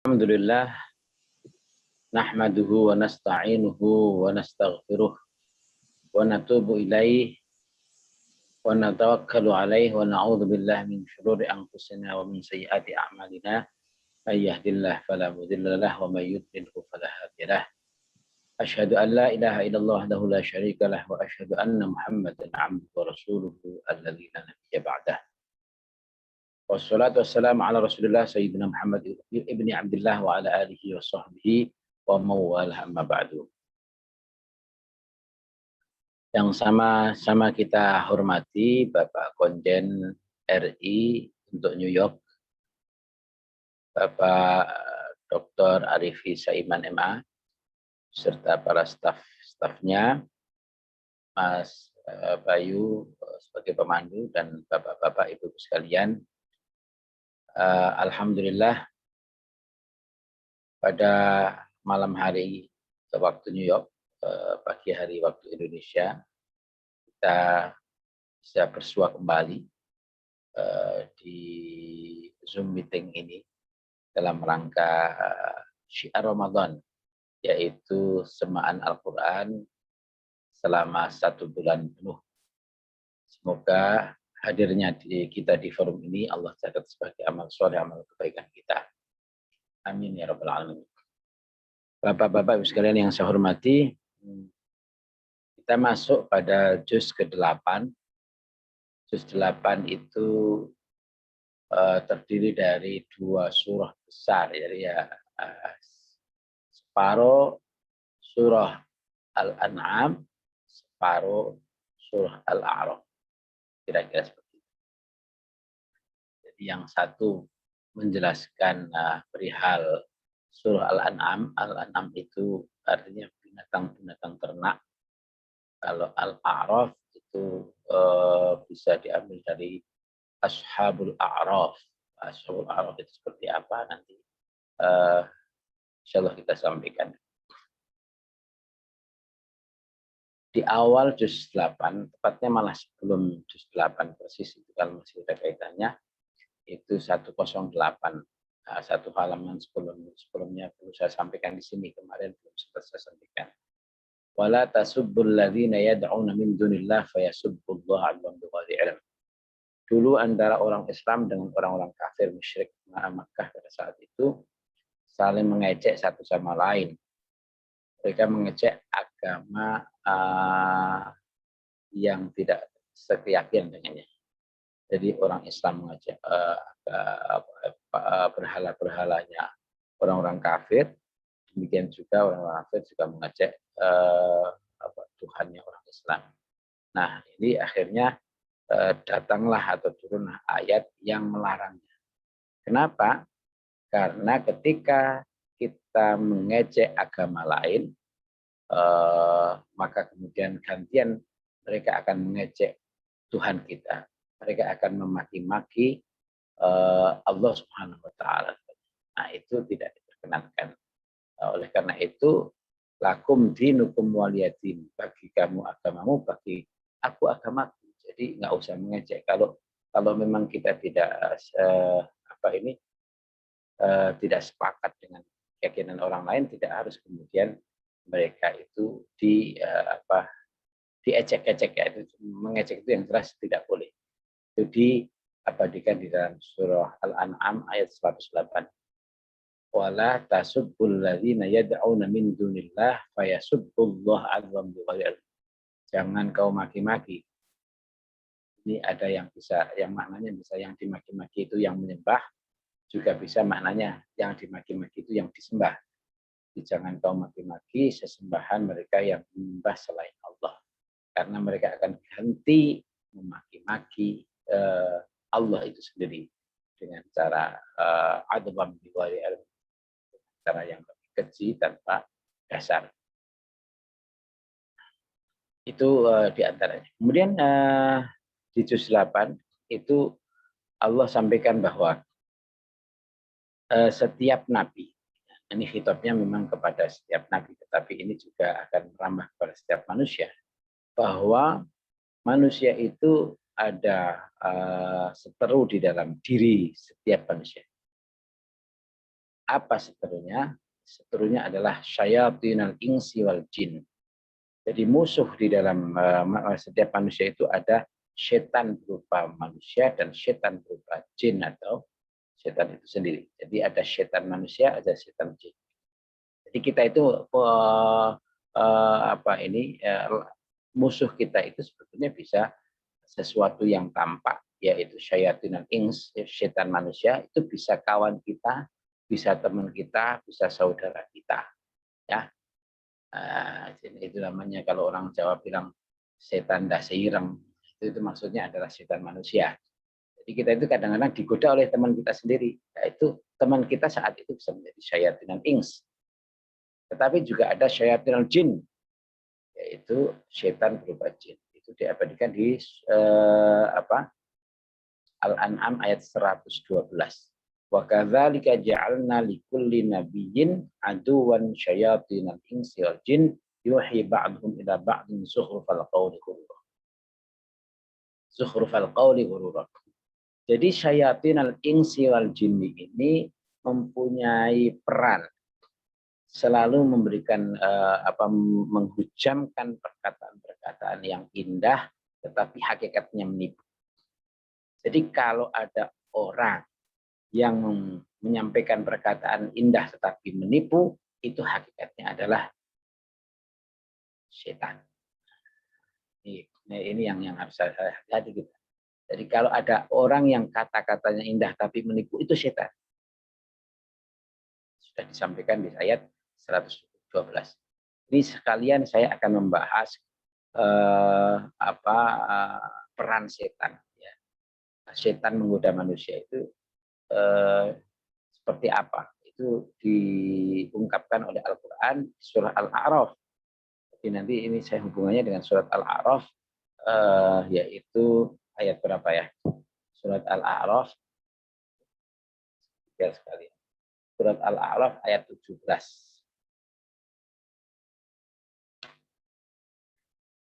Alhamdulillah nahmaduhu wa nasta'inuhu wa nastaghfiruh wa natubu ilaih wa natawakkalu alaih wa na'udzu billahi min syururi anfusina wa min sayyiati a'malina may yahdihillahu fala mudilla lahu wa may yudlilhu fala hadiya lahu. Asyhadu an la ilaha illallah wahdahu la syarika lahu wa asyhadu anna Muhammadan 'abduhu wa rasuluhu alladzi la nabiyya ba'dahu. Wassalatu wassalamu ala Rasulillah Sayyidina Muhammad ibni Abdullah wa ala alihi wa sahbihi wa mawalah amma ba'du. Yang sama-sama kita hormati Bapak Konjen RI untuk New York, Bapak Dr. Arifi Saiman MA, serta para staf-stafnya, Mas Bayu sebagai pemandu, dan Bapak-Bapak Ibu sekalian. Alhamdulillah pada malam hari waktu New York, pagi hari waktu Indonesia, kita bisa bersua kembali di Zoom meeting ini dalam rangka syiar Ramadan, yaitu semaan Al-Quran selama 1 bulan penuh. Semoga hadirnya kita di forum ini Allah catat sebagai amal soleh, amal kebaikan kita. Amin ya rabbal alamin. Bapak-bapak Ibu sekalian yang saya hormati, kita masuk pada juz ke-8. Juz 8 itu terdiri dari 2 surah besar, jadi separuh surah Al-An'am, separuh surah Al-A'raf. Kira-kira seperti itu. Jadi yang satu menjelaskan perihal surah Al-An'am. Al-An'am itu artinya binatang-binatang ternak. Kalau Al-A'raf itu bisa diambil dari Ashabul A'raf. Ashabul A'raf itu seperti apa nanti insya Allah kita sampaikan. Di awal juz 8, tepatnya malah sebelum juz 8 persis itu, kalau masih ada kaitannya, itu 108. Satu halaman sebelumnya perlu saya sampaikan di sini, kemarin belum sempat saya sampaikan. Wala tasubbul ladzina yad'una min dunillah fayasubbullaha 'adwan bighairi 'ilm. Dulu antara orang Islam dengan orang-orang kafir musyrik Makkah pada saat itu saling mengejek satu sama lain. Mereka mengejek agama yang tidak sekeyakinan dengannya. Jadi orang Islam mengejek berhala-berhalanya orang-orang kafir, demikian juga orang-orang kafir juga mengejek Tuhannya orang Islam. Nah, ini akhirnya datanglah atau turunlah ayat yang melarangnya. Kenapa? Karena ketika kita mengejek agama lain, maka kemudian gantian mereka akan mengejek Tuhan kita. Mereka akan memaki-maki Allah Subhanahu wa taala. Nah, itu tidak diperkenankan. Oleh karena itu, lakum dinukum waliyadin, bagi kamu agamamu, bagi aku agamaku. Jadi nggak usah mengejek. Kalau memang kita tidak tidak sepakat dengan keyakinan orang lain, tidak harus kemudian mereka itu diejek-ejek, ya. Itu mengejek itu yang jelas tidak boleh. Itu diabadikan di dalam surah Al-An'am ayat 108. Wala tasubbul ladzina yad'una min dunillah fayasubbullaha 'adwan bighairi 'ilm. Jangan kau maki-maki. Ini ada yang bisa, yang maknanya bisa yang dimaki-maki itu yang menyembah, juga bisa maknanya yang dimaki-maki itu yang disembah. Jadi jangan kau maki-maki sesembahan mereka yang menyembah selain Allah, karena mereka akan ganti memaki-maki Allah itu sendiri dengan cara adwan bighairi 'ilm, cara yang lebih keji tanpa dasar. Itu di antaranya. Kemudian di juz 8 itu Allah sampaikan bahwa setiap nabi, ini khitabnya memang kepada setiap nabi, tetapi ini juga akan ramah kepada setiap manusia, bahwa manusia itu ada seteru di dalam diri setiap manusia. Apa seterunya? Seterunya adalah syayatinal insi wal jin. Jadi musuh di dalam setiap manusia itu ada setan berupa manusia dan setan berupa jin atau setan itu sendiri. Jadi ada setan manusia, ada setan jin. Jadi kita itu musuh kita itu sebetulnya bisa sesuatu yang tampak, yaitu syayatinal ins, setan manusia, itu bisa kawan kita, bisa teman kita, bisa saudara kita. Ya, itu namanya kalau orang Jawa bilang setan dah seireng, itu maksudnya adalah setan manusia. Jadi kita itu kadang-kadang digoda oleh teman kita sendiri, yaitu teman kita saat itu bisa menjadi syayatinal ins. Tetapi juga ada syayatinal jin, yaitu setan berupa jin. Itu diabadikan di Al-An'am ayat 112. Wa kadzalika ja'alna likulli nabiyyin aduwan syayatinal insi wal jin yuhi ba'dhum ila ba'din zukhrufal qawli ghurura. Zukhrufal qawli ghurura. Jadi syayatinal insi wal jinni ini mempunyai peran selalu memberikan menghujamkan perkataan-perkataan yang indah tetapi hakikatnya menipu. Jadi kalau ada orang yang menyampaikan perkataan indah tetapi menipu, itu hakikatnya adalah setan. Ini yang harus hati-hati kita. Jadi kalau ada orang yang kata-katanya indah tapi menipu, itu setan. Sudah disampaikan di ayat 112. Ini sekalian saya akan membahas peran setan. Ya. Setan menggoda manusia itu seperti apa? Itu diungkapkan oleh Al-Quran surah Al-A'raf. Jadi nanti ini saya hubungannya dengan surat Al-A'raf, yaitu ayat berapa ya? Surat Al-A'raf, sekali. Surat Al-A'raf ayat 17.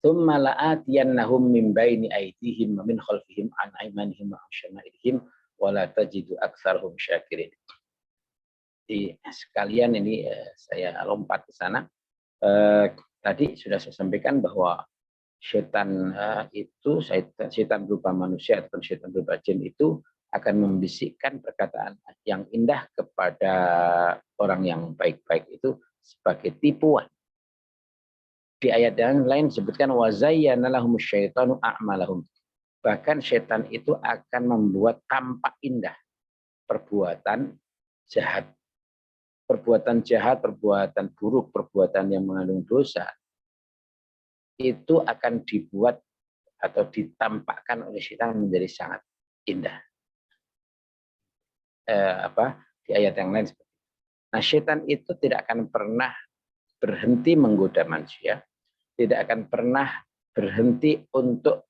Tsumma la'atiyannahum min baini aydihim wa min khalfihim an aymanihim wa an syama'ilihim wa la tajidu aktsarahum syakirin. Di sekalian ini saya lompat ke sana. Tadi sudah saya sampaikan bahwa setan itu setan berupa manusia ataupun setan berupa jin itu akan membisikkan perkataan yang indah kepada orang yang baik-baik itu sebagai tipuan. Di ayat yang lain disebutkan wa zayyana lahumus syaitanu a'malahum. Bahkan setan itu akan membuat tampak indah perbuatan jahat. Perbuatan jahat, perbuatan buruk, perbuatan yang mengandung dosa itu akan dibuat atau ditampakkan oleh setan menjadi sangat indah. Di ayat yang lain seperti itu. Nah, setan itu tidak akan pernah berhenti menggoda manusia, tidak akan pernah berhenti untuk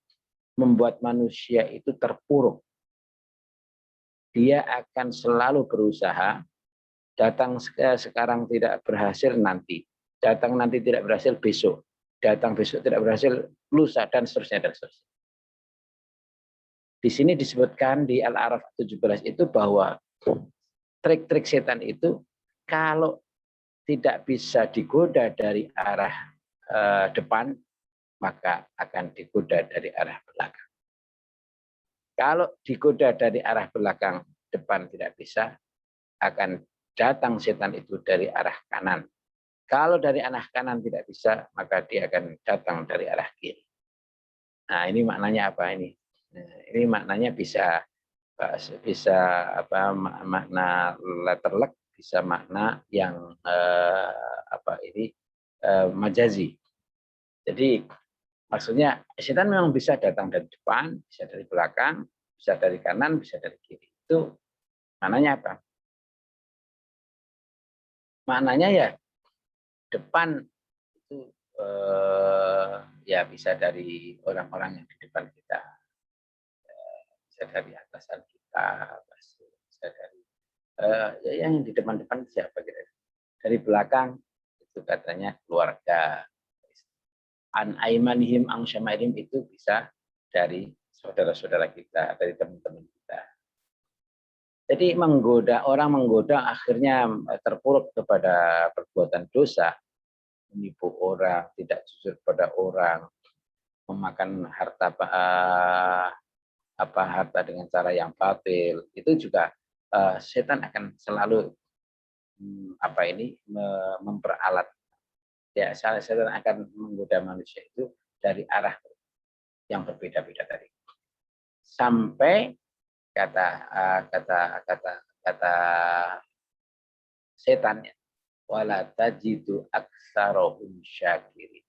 membuat manusia itu terpuruk. Dia akan selalu berusaha, datang sekarang tidak berhasil nanti, datang nanti tidak berhasil besok, datang besok tidak berhasil lusa, dan seterusnya dan seterusnya. Di sini disebutkan di Al-A'raf 17 itu bahwa trik-trik setan itu kalau tidak bisa digoda dari arah depan, maka akan digoda dari arah belakang. Kalau digoda dari arah belakang, depan tidak bisa, akan datang setan itu dari arah kanan. Kalau dari arah kanan tidak bisa, maka dia akan datang dari arah kiri. Nah, ini maknanya apa ini? Nah, ini maknanya bisa makna letterlek, bisa makna yang majazi. Jadi maksudnya setan memang bisa datang dari depan, bisa dari belakang, bisa dari kanan, bisa dari kiri. Itu maknanya apa? Maknanya ya depan itu ya bisa dari orang-orang yang di depan kita, bisa dari atasan kita, bisa dari yang di depan-depan siapa gitu. Dari belakang itu katanya keluarga. An aimanihim ang syama'ihim itu bisa dari saudara-saudara kita, dari teman-teman kita. Jadi menggoda akhirnya terpuruk kepada perbuatan dosa, menipu orang, tidak jujur pada orang, memakan harta dengan cara yang batil, itu juga setan akan selalu memperalat. Ya, setan akan menggoda manusia itu dari arah yang berbeda-beda tadi. Sampai kata setan, wala tajidu aktsarahum syakirin.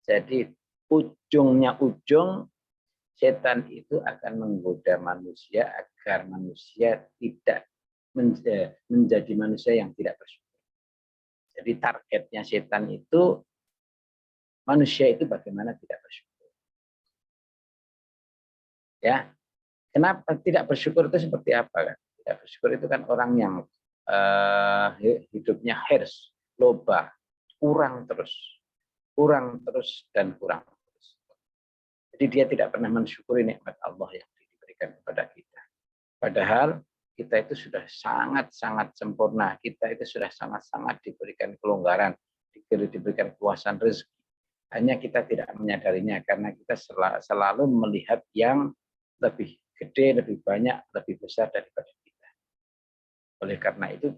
Jadi ujung setan itu akan menggoda manusia agar manusia tidak menjadi manusia yang tidak bersyukur. Jadi targetnya setan itu manusia itu bagaimana tidak bersyukur. Ya, kenapa tidak bersyukur itu seperti apa kan? Tidak bersyukur itu kan orang yang hidupnya hirs, loba, kurang terus dan kurang terus. Jadi dia tidak pernah mensyukuri nikmat Allah yang diberikan kepada kita. Padahal kita itu sudah sangat-sangat sempurna. Kita itu sudah sangat-sangat diberikan kelonggaran, diberikan kuasaan rezeki. Hanya kita tidak menyadarinya karena kita selalu melihat yang lebih gede, lebih banyak, lebih besar daripada kita. Oleh karena itu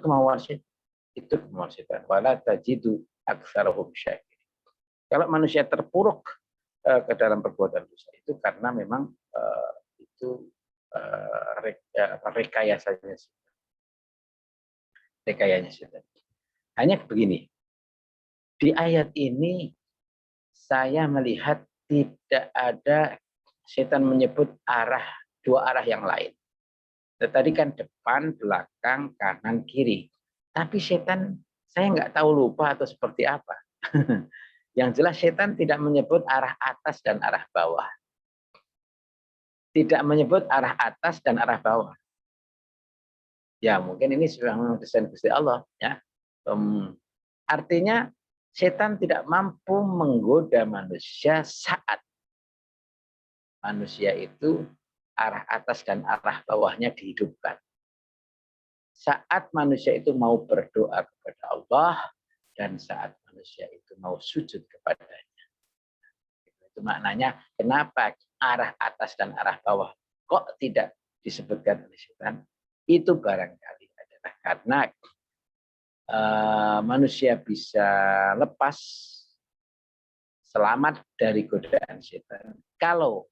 kemauan setan. Itu kemauan setan. Wala tajidu aktsarahum syakirin. Kalau manusia terpuruk ke dalam perbuatan dosa itu karena memang itu rekayasanya setan. Hanya begini, di ayat ini saya melihat tidak ada setan menyebut dua arah yang lain. Tadi kan depan, belakang, kanan, kiri. Tapi setan saya nggak tahu lupa atau seperti apa. Yang jelas setan tidak menyebut arah atas dan arah bawah. Tidak menyebut arah atas dan arah bawah. Ya mungkin ini sudah mendesain Gusti Allah. Ya. Artinya setan tidak mampu menggoda manusia saat manusia itu arah atas dan arah bawahnya dihidupkan. Saat manusia itu mau berdoa kepada Allah dan saat manusia itu mau sujud kepadanya. Itu maknanya kenapa arah atas dan arah bawah kok tidak disebutkan oleh setan? Itu barangkali adalah karena manusia bisa lepas selamat dari godaan setan kalau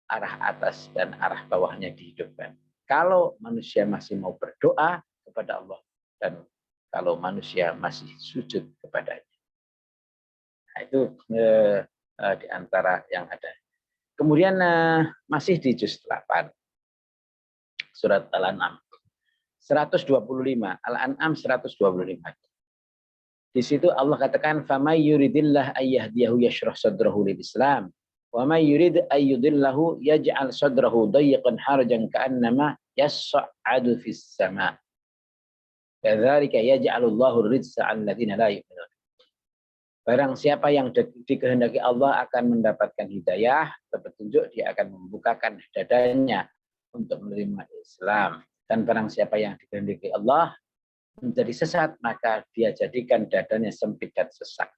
arah atas dan arah bawahnya dihidupkan. Kalau manusia masih mau berdoa kepada Allah dan kalau manusia masih sujud kepadanya. Nah, itu di antara yang ada. Kemudian masih di juz 8 surat Al-An'am 125, Al-An'am 125. Di situ Allah katakan famay yuridillah ayyahdiyahu yashrah sadrahu lil Islam wa may yurid ayyudillahu yaj'al sadrahu dayyqan harajan ka'annama yas'adu fis sama'. Kadzalika yaj'alullahu rizqa 'alal ladzina la yu'minun. Barang siapa yang dikehendaki Allah akan mendapatkan hidayah, petunjuk, dia akan membukakan dadanya untuk menerima Islam. Dan barang siapa yang dikehendaki Allah menjadi sesat, maka dia jadikan dadanya sempit dan sesak.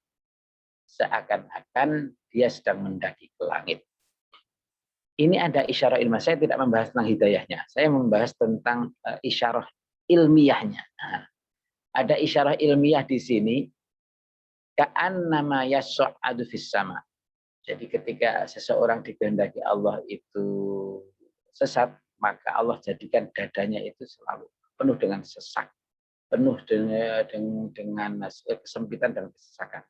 Seakan-akan dia sedang mendaki ke langit. Ini ada isyarah ilmiah. Saya tidak membahas tentang hidayahnya. Saya membahas tentang isyarah ilmiahnya. Nah, ada isyarah ilmiah di sini. Ka'annama yas'adu fis sama. Jadi ketika seseorang dikehendaki Allah itu sesat, maka Allah jadikan dadanya itu selalu penuh dengan sesak, penuh dengan kesempitan dan kesesakan.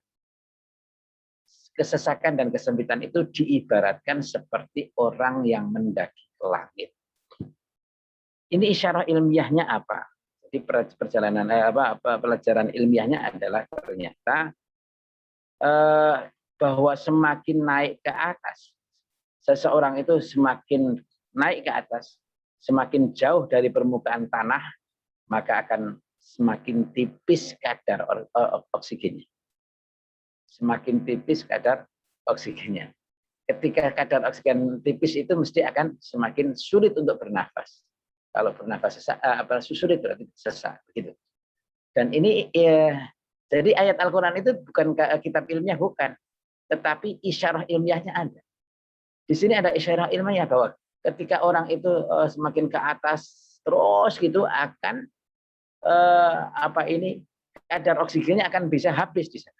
Kesesakan dan kesempitan itu diibaratkan seperti orang yang mendaki ke langit. Ini isyarah ilmiahnya apa? Jadi pelajaran ilmiahnya adalah ternyata bahwa semakin naik ke atas, seseorang itu semakin naik ke atas, semakin jauh dari permukaan tanah, maka akan semakin tipis kadar oksigennya. Semakin tipis kadar oksigennya. ketika kadar oksigen tipis itu mesti akan semakin sulit untuk bernafas. Kalau bernafas sesak, sulit berarti sesak begitu. Dan ini jadi ayat Al-Quran itu bukan kitab ilmiah, bukan, tetapi isyarah ilmiahnya ada. Di sini ada isyarah ilmiah bahwa ketika orang itu semakin ke atas terus gitu akan kadar oksigennya akan bisa habis di sana.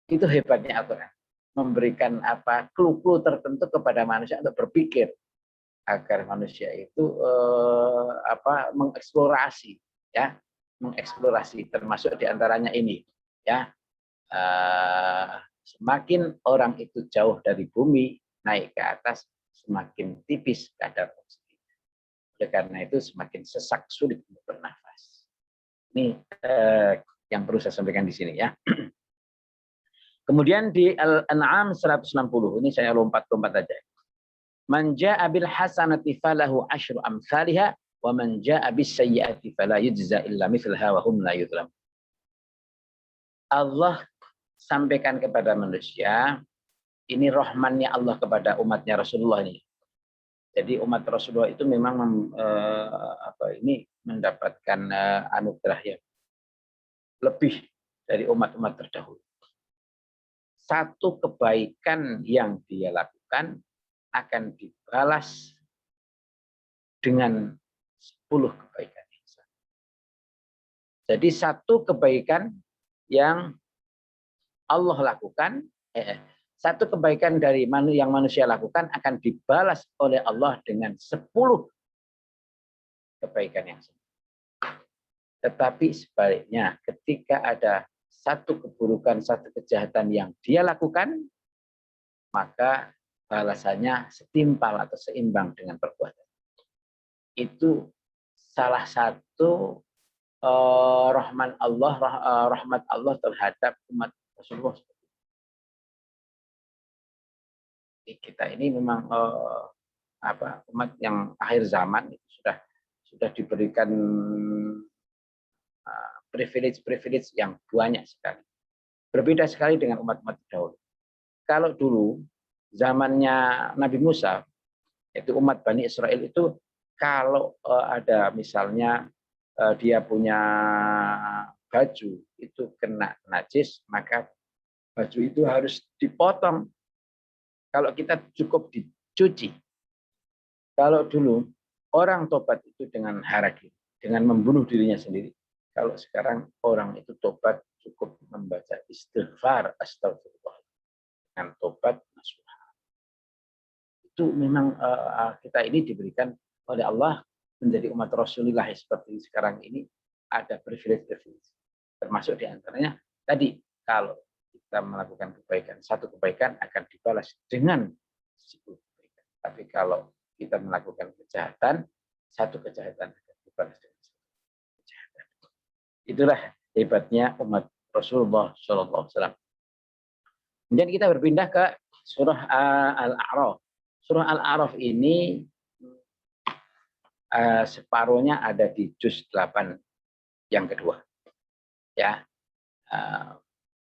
Itu hebatnya Al-Quran, memberikan clue-clue tertentu kepada manusia untuk berpikir agar manusia itu mengeksplorasi, ya, mengeksplorasi, termasuk diantaranya ini, ya, semakin orang itu jauh dari bumi naik ke atas semakin tipis kadar oksigen. Oleh karena itu semakin sesak, sulit untuk bernafas. Ini yang perlu saya sampaikan di sini, ya. Kemudian di Al-An'am 160, ini saya lompat-lompat aja. Man jaa'a bil hasanati falahu asyru amsalihha wa man jaa'a bis sayyi'ati fala yujza illa mithlaha wa hum la yuzlamun. Allah sampaikan kepada manusia, ini rahmannya Allah kepada umatnya Rasulullah ini. Jadi umat Rasulullah itu memang mendapatkan anugerah yang lebih dari umat-umat terdahulu. Satu kebaikan yang dia lakukan akan dibalas dengan 10 kebaikan. Jadi satu kebaikan yang Allah lakukan, satu kebaikan dari yang manusia lakukan akan dibalas oleh Allah dengan 10 kebaikan yang sama. Tetapi sebaliknya, ketika ada satu keburukan, satu kejahatan yang dia lakukan, maka balasannya setimpal atau seimbang dengan perbuatan. Itu salah satu rahmat Allah terhadap umat Rasulullah. Kita ini memang umat yang akhir zaman itu sudah diberikan privilege yang banyak sekali. Berbeda sekali dengan umat-umat terdahulu. Kalau dulu zamannya Nabi Musa, itu umat Bani Israel itu kalau ada misalnya dia punya baju itu kena najis, maka baju itu harus dipotong. Kalau kita cukup dicuci. Kalau dulu orang tobat itu dengan hara diri, dengan membunuh dirinya sendiri. Kalau sekarang orang itu tobat cukup membaca istighfar, astagfirullah, dengan tobat nasuha. Itu memang kita ini diberikan oleh Allah menjadi umat Rasulullah seperti sekarang ini, ada privilege, termasuk diantaranya tadi, kalau kita melakukan kebaikan, satu kebaikan akan dibalas dengan 10 kebaikan. Tapi kalau kita melakukan kejahatan, satu kejahatan akan dibalas dengan 10 kejahatan. Itulah hebatnya umat Rasulullah SAW. Kemudian kita berpindah ke surah Al-A'raf. Surah Al-A'raf ini separuhnya ada di juz 8 yang kedua. Ya,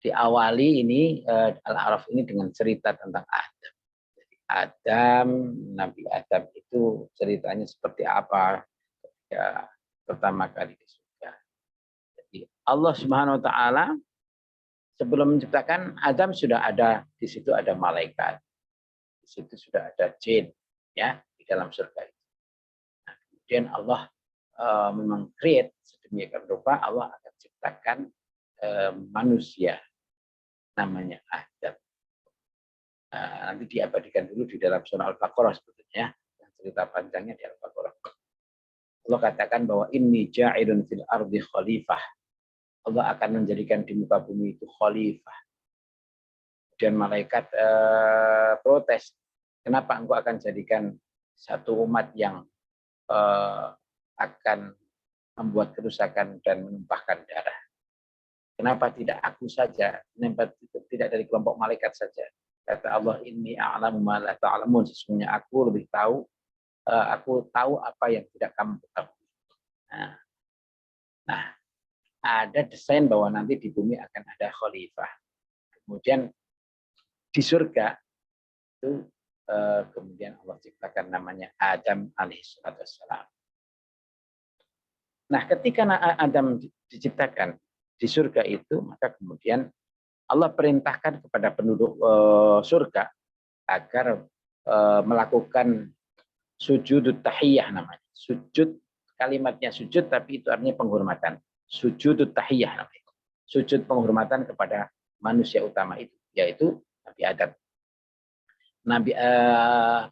diawali ini Al-A'raf ini dengan cerita tentang Adam. Jadi Adam, Nabi Adam itu ceritanya seperti apa ketika pertama kali di surga. Jadi Allah Subhanahu wa taala sebelum menciptakan Adam sudah ada, di situ ada malaikat. Di situ sudah ada jin, ya, di dalam surga itu. Nah, kemudian Allah memang create sedemikian rupa, Allah akan ciptakan manusia namanya Adam. Nanti diabadikan dulu di dalam surah Al-Baqarah sebetulnya, yang cerita panjangnya di Al-Baqarah. Allah katakan bahwa inni ja'ilun fil ardi khalifah. Allah akan menjadikan di muka bumi itu khalifah. Dan malaikat protes, kenapa engkau akan jadikan satu umat yang akan membuat kerusakan dan menumpahkan darah? Kenapa tidak aku saja? Kenapa tidak dari kelompok malaikat saja? Kata Allah, inni a'lamu ma la ta'lamun. Sesungguhnya aku lebih tahu, aku tahu apa yang tidak kamu ketahui. Nah, ada desain bahwa nanti di bumi akan ada khalifah. Kemudian di surga itu kemudian Allah ciptakan namanya Adam alaihissalam. Nah, ketika Adam diciptakan di surga itu, maka kemudian Allah perintahkan kepada penduduk surga agar melakukan sujud tahiyah namanya. Sujud, kalimatnya sujud tapi itu artinya penghormatan. Sujud tahiyah namanya. Sujud penghormatan kepada manusia utama itu, yaitu Nabi Adam.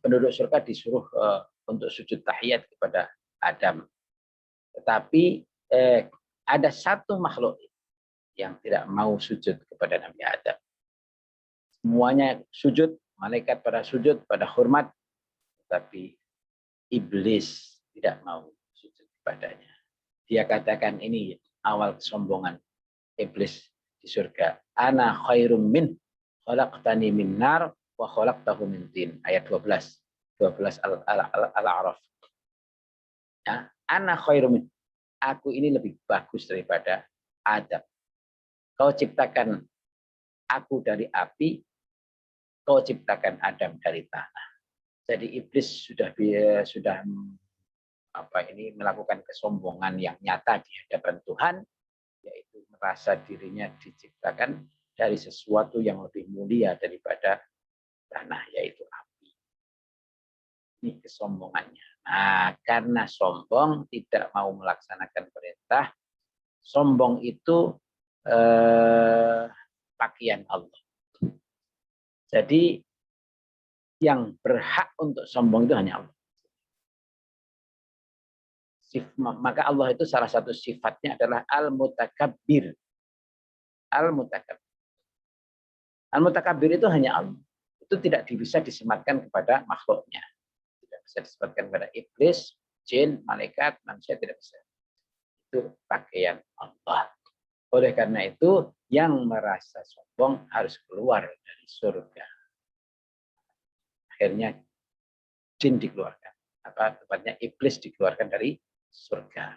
Penduduk surga disuruh untuk sujud tahiyat kepada Adam. Tetapi ada satu makhluk yang tidak mau sujud kepada Nabi Adam. Semuanya sujud, malaikat pada sujud, pada hormat, tetapi iblis tidak mau sujud kepadanya. Dia katakan ini awal kesombongan iblis di surga. Ana khairum min khalaqtani min nar wa khalaqtahu min tin. Ayat 12 Al-A'raf. Ya, ana khairum min. Aku ini lebih bagus daripada Adam. Kau ciptakan aku dari api, kau ciptakan Adam dari tanah. Jadi iblis sudah melakukan kesombongan yang nyata di hadapan Tuhan, yaitu merasa dirinya diciptakan dari sesuatu yang lebih mulia daripada tanah, yaitu api. Ini kesombongannya. Nah, karena sombong tidak mau melaksanakan perintah, sombong itu pakaian Allah. Jadi yang berhak untuk sombong itu hanya Allah. Maka Allah itu salah satu sifatnya adalah Al-Mutakabbir. Al-Mutakabbir. Al-Mutakabbir itu hanya Allah. Itu tidak bisa disematkan kepada makhluknya. Tidak bisa disematkan kepada iblis, jin, malaikat, manusia, tidak bisa. Itu pakaian Allah. Oleh karena itu, yang merasa sombong harus keluar dari surga. Akhirnya jin dikeluarkan. Tepatnya iblis dikeluarkan dari surga.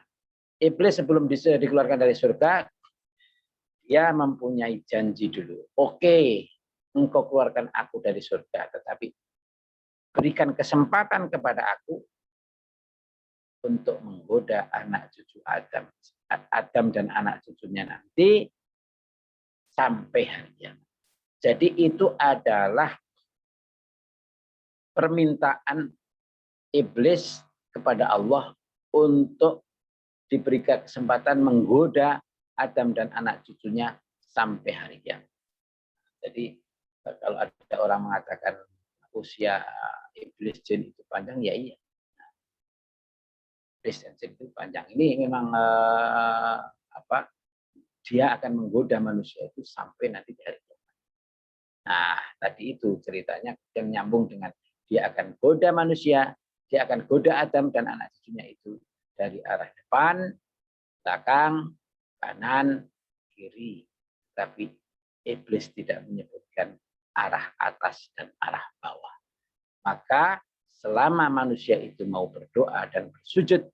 Iblis sebelum dikeluarkan dari surga, dia mempunyai janji dulu. Oke, engkau keluarkan aku dari surga, tetapi berikan kesempatan kepada aku untuk menggoda anak cucu Adam. Adam dan anak cucunya nanti sampai hari kiamat. Jadi itu adalah permintaan iblis kepada Allah untuk diberikan kesempatan menggoda Adam dan anak cucunya sampai hari kiamat. Jadi kalau ada orang mengatakan usia iblis jin itu panjang, ya iya. Iblis dan jin itu panjang. Ini memang dia akan menggoda manusia itu sampai nanti di hari kiamat. Nah, tadi itu ceritanya yang nyambung dengan dia akan goda manusia, dia akan goda Adam dan anak cucunya itu dari arah depan, belakang, kanan, kiri. Tapi iblis tidak menyebutkan arah atas dan arah bawah. Maka selama manusia itu mau berdoa dan bersujud,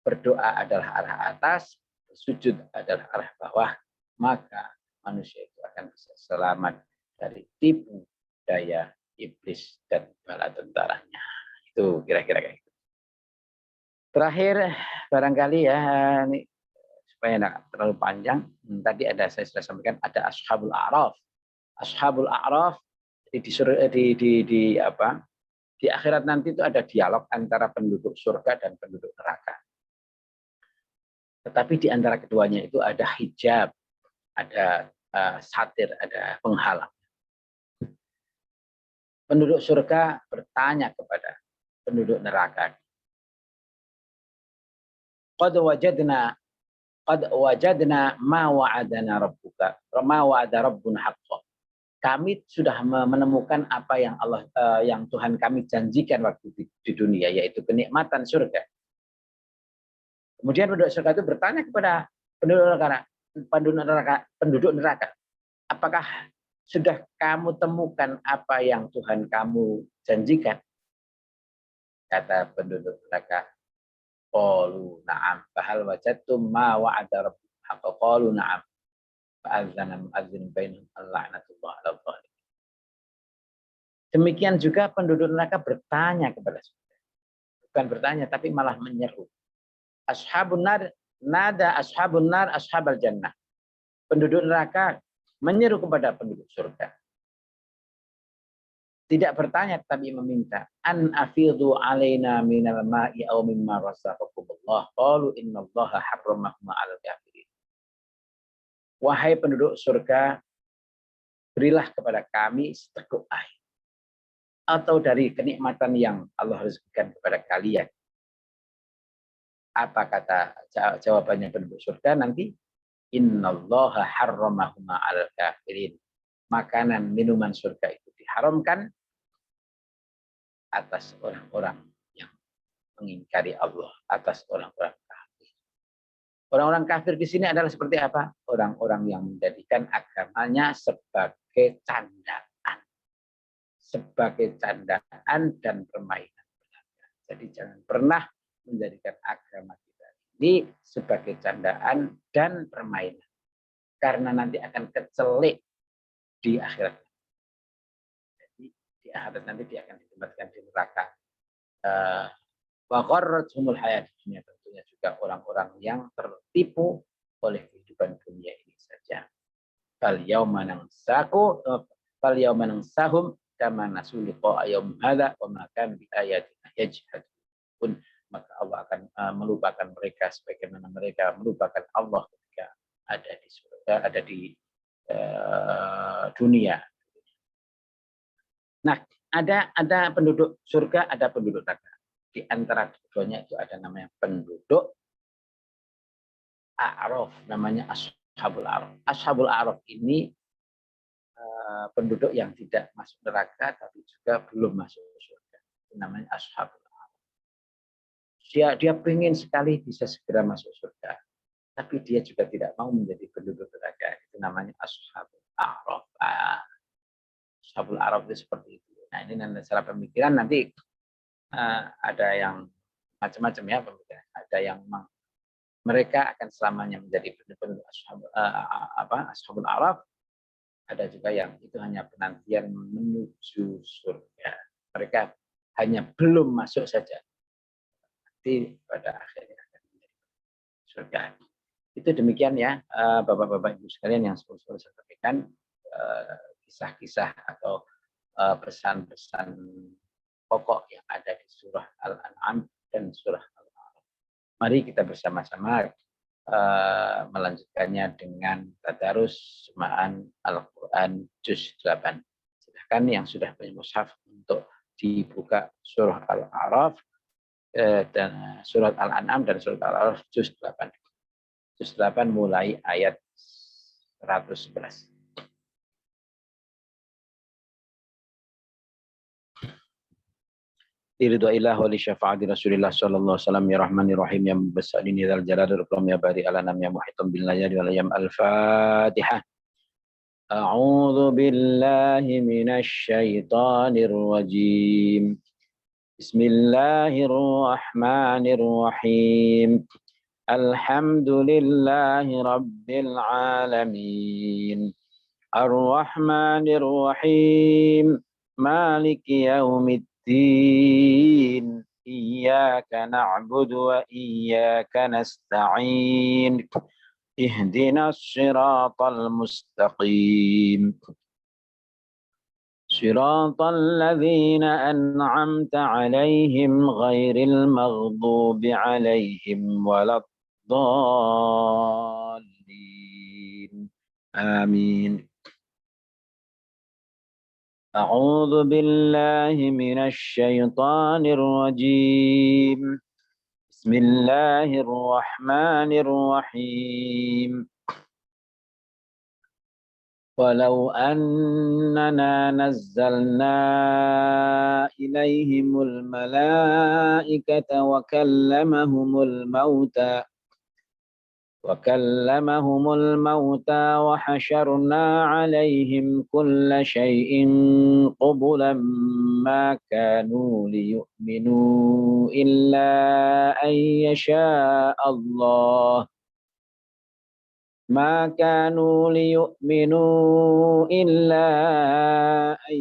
berdoa adalah arah atas, bersujud adalah arah bawah, maka manusia itu akan bisa selamat dari tipu daya iblis dan bala tentaranya. Itu kira-kira kayak gitu. Terakhir, barangkali ya, ini supaya tidak terlalu panjang, tadi saya sudah sampaikan ada Ashabul A'raf. Ashabul A'raf di akhirat nanti itu ada dialog antara penduduk surga dan penduduk neraka. Tetapi di antara keduanya itu ada hijab, ada satir, ada penghalang. Penduduk surga bertanya kepada penduduk neraka, Qad wajadna ma wa'adana rabbuka, ma wa'ada rabbuna haqqan. Kami sudah menemukan apa yang yang Tuhan kami janjikan waktu di dunia, yaitu kenikmatan surga. Kemudian penduduk surga itu bertanya kepada penduduk neraka, apakah sudah kamu temukan apa yang Tuhan kamu janjikan? Kata penduduk neraka, qalu na'am, fahal wajadtum ma wa'ada rabbukum haqqan, qalu na'am, fa'adzana mu'adzin bainahum al-la'natullah 'alal zalimin. Demikian juga penduduk neraka bertanya kepada surga. Bukan bertanya, tapi malah menyeru. Ashabun nar, nada ashabun nar ashabal jannah. Penduduk neraka menyeru kepada penduduk surga. Tidak bertanya, tapi meminta. An afidhu alaina minal ma'i aw mimma razaqakumullah. Qalu innallaha harramahuma 'alal kafirin. Wahai penduduk surga, berilah kepada kami seteguk air. Atau dari kenikmatan yang Allah rezekikan kepada kalian. Apa kata jawabannya penduduk surga nanti? Innallaha harramahuma 'alal kafirin. Makanan minuman surga itu diharamkan atas orang-orang yang mengingkari Allah, atas orang-orang kafir. Orang-orang kafir di sini adalah seperti apa? Orang-orang yang menjadikan agamanya sebagai candaan. Sebagai candaan dan permainan. Jadi jangan pernah menjadikan agama kita ini sebagai candaan dan permainan. Karena nanti akan kecelik di akhirat. Jadi di akhirat nanti dia akan ditempatkan di neraka. Wa gharrathumul hayatid dunya, tentunya juga orang-orang yang tertipu oleh kehidupan dunia ini saja. Fal yauma nansahum kama nasu liqa yaum hadza wa ma kanu bi ayatina yajhadun. Maka Allah akan melupakan mereka sebagaimana mereka melupakan Allah ketika ada di surga, ada di dunia. Nah, ada penduduk surga, ada penduduk neraka. Di antara keduanya itu ada namanya penduduk A'raf, namanya Ashabul A'raf. Ashabul A'raf ini penduduk yang tidak masuk neraka tapi juga belum masuk surga. Itu namanya Ashabul A'raf. Dia ingin sekali bisa segera masuk surga, tapi dia juga tidak mau menjadi penduduk neraka. Itu namanya Ashabul A'raf. Ashabul A'raf itu seperti itu. Nah, ini nanti secara pemikiran nanti ada yang macam-macam ya pemikiran. Ada yang mereka akan selamanya menjadi penduduk Ashabul A'raf. Ada juga yang itu hanya penantian menuju surga. Mereka hanya belum masuk saja. Nanti pada akhirnya akan menjadi surga. Itu demikian ya Bapak-bapak Ibu sekalian yang saya sampaikan, kisah-kisah atau pesan-pesan pokok yang ada di surah Al-An'am dan surah Al-A'raf. Mari kita bersama-sama melanjutkannya dengan tadarus semaan Al-Quran juz 8. Silakan yang sudah punya mushaf untuk dibuka surah Al-A'raf dan surat Al-An'am dan surat Al-A'raf juz 8. Juz 8 mulai ayat 111. Ridwaillah wa li syafa'ati Rasulillah sallallahu alaihi wasallam ya rahmanir rahim ya mubassirina dzal jalali wal ikram ya bari alanam ya muhitam bil layali wal ayyam al-fatihah. A'udzu billahi minasy syaithanir rajim. Bismillahirrahmanirrahim. Alhamdulillahi rabbil alamin. Ar-Rahmanir Rahim. Maliki yaumiddin. Iyyaka na'budu wa iyyaka nasta'in. Ihdinas siratal mustaqim. Siratal ladzina an'amta 'alaihim ghairil maghdubi 'alaihim waladdallin. Amin. A'udzu billahi minasy syaithanir rajim. Bismillahirrahmanirrahim. Walau annana nazzalna ilaihimul malaikata wa kallamahumul mauta wa hasyarna alaihim kulla syai'in qubulan ma kanu liyu'minu illa an yasha Allah. ما كانوا ليؤمنوا إلا أن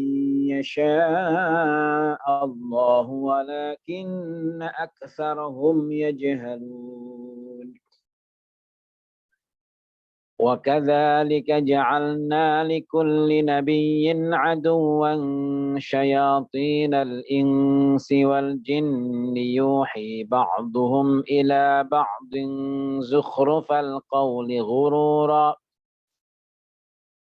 يشاء الله ولكن أكثرهم يجهلون وكذلك جعلنا لكل نبي عدوا شياطين الإنس والجن يوحي بعضهم إلى بعض زخرف القول غرورا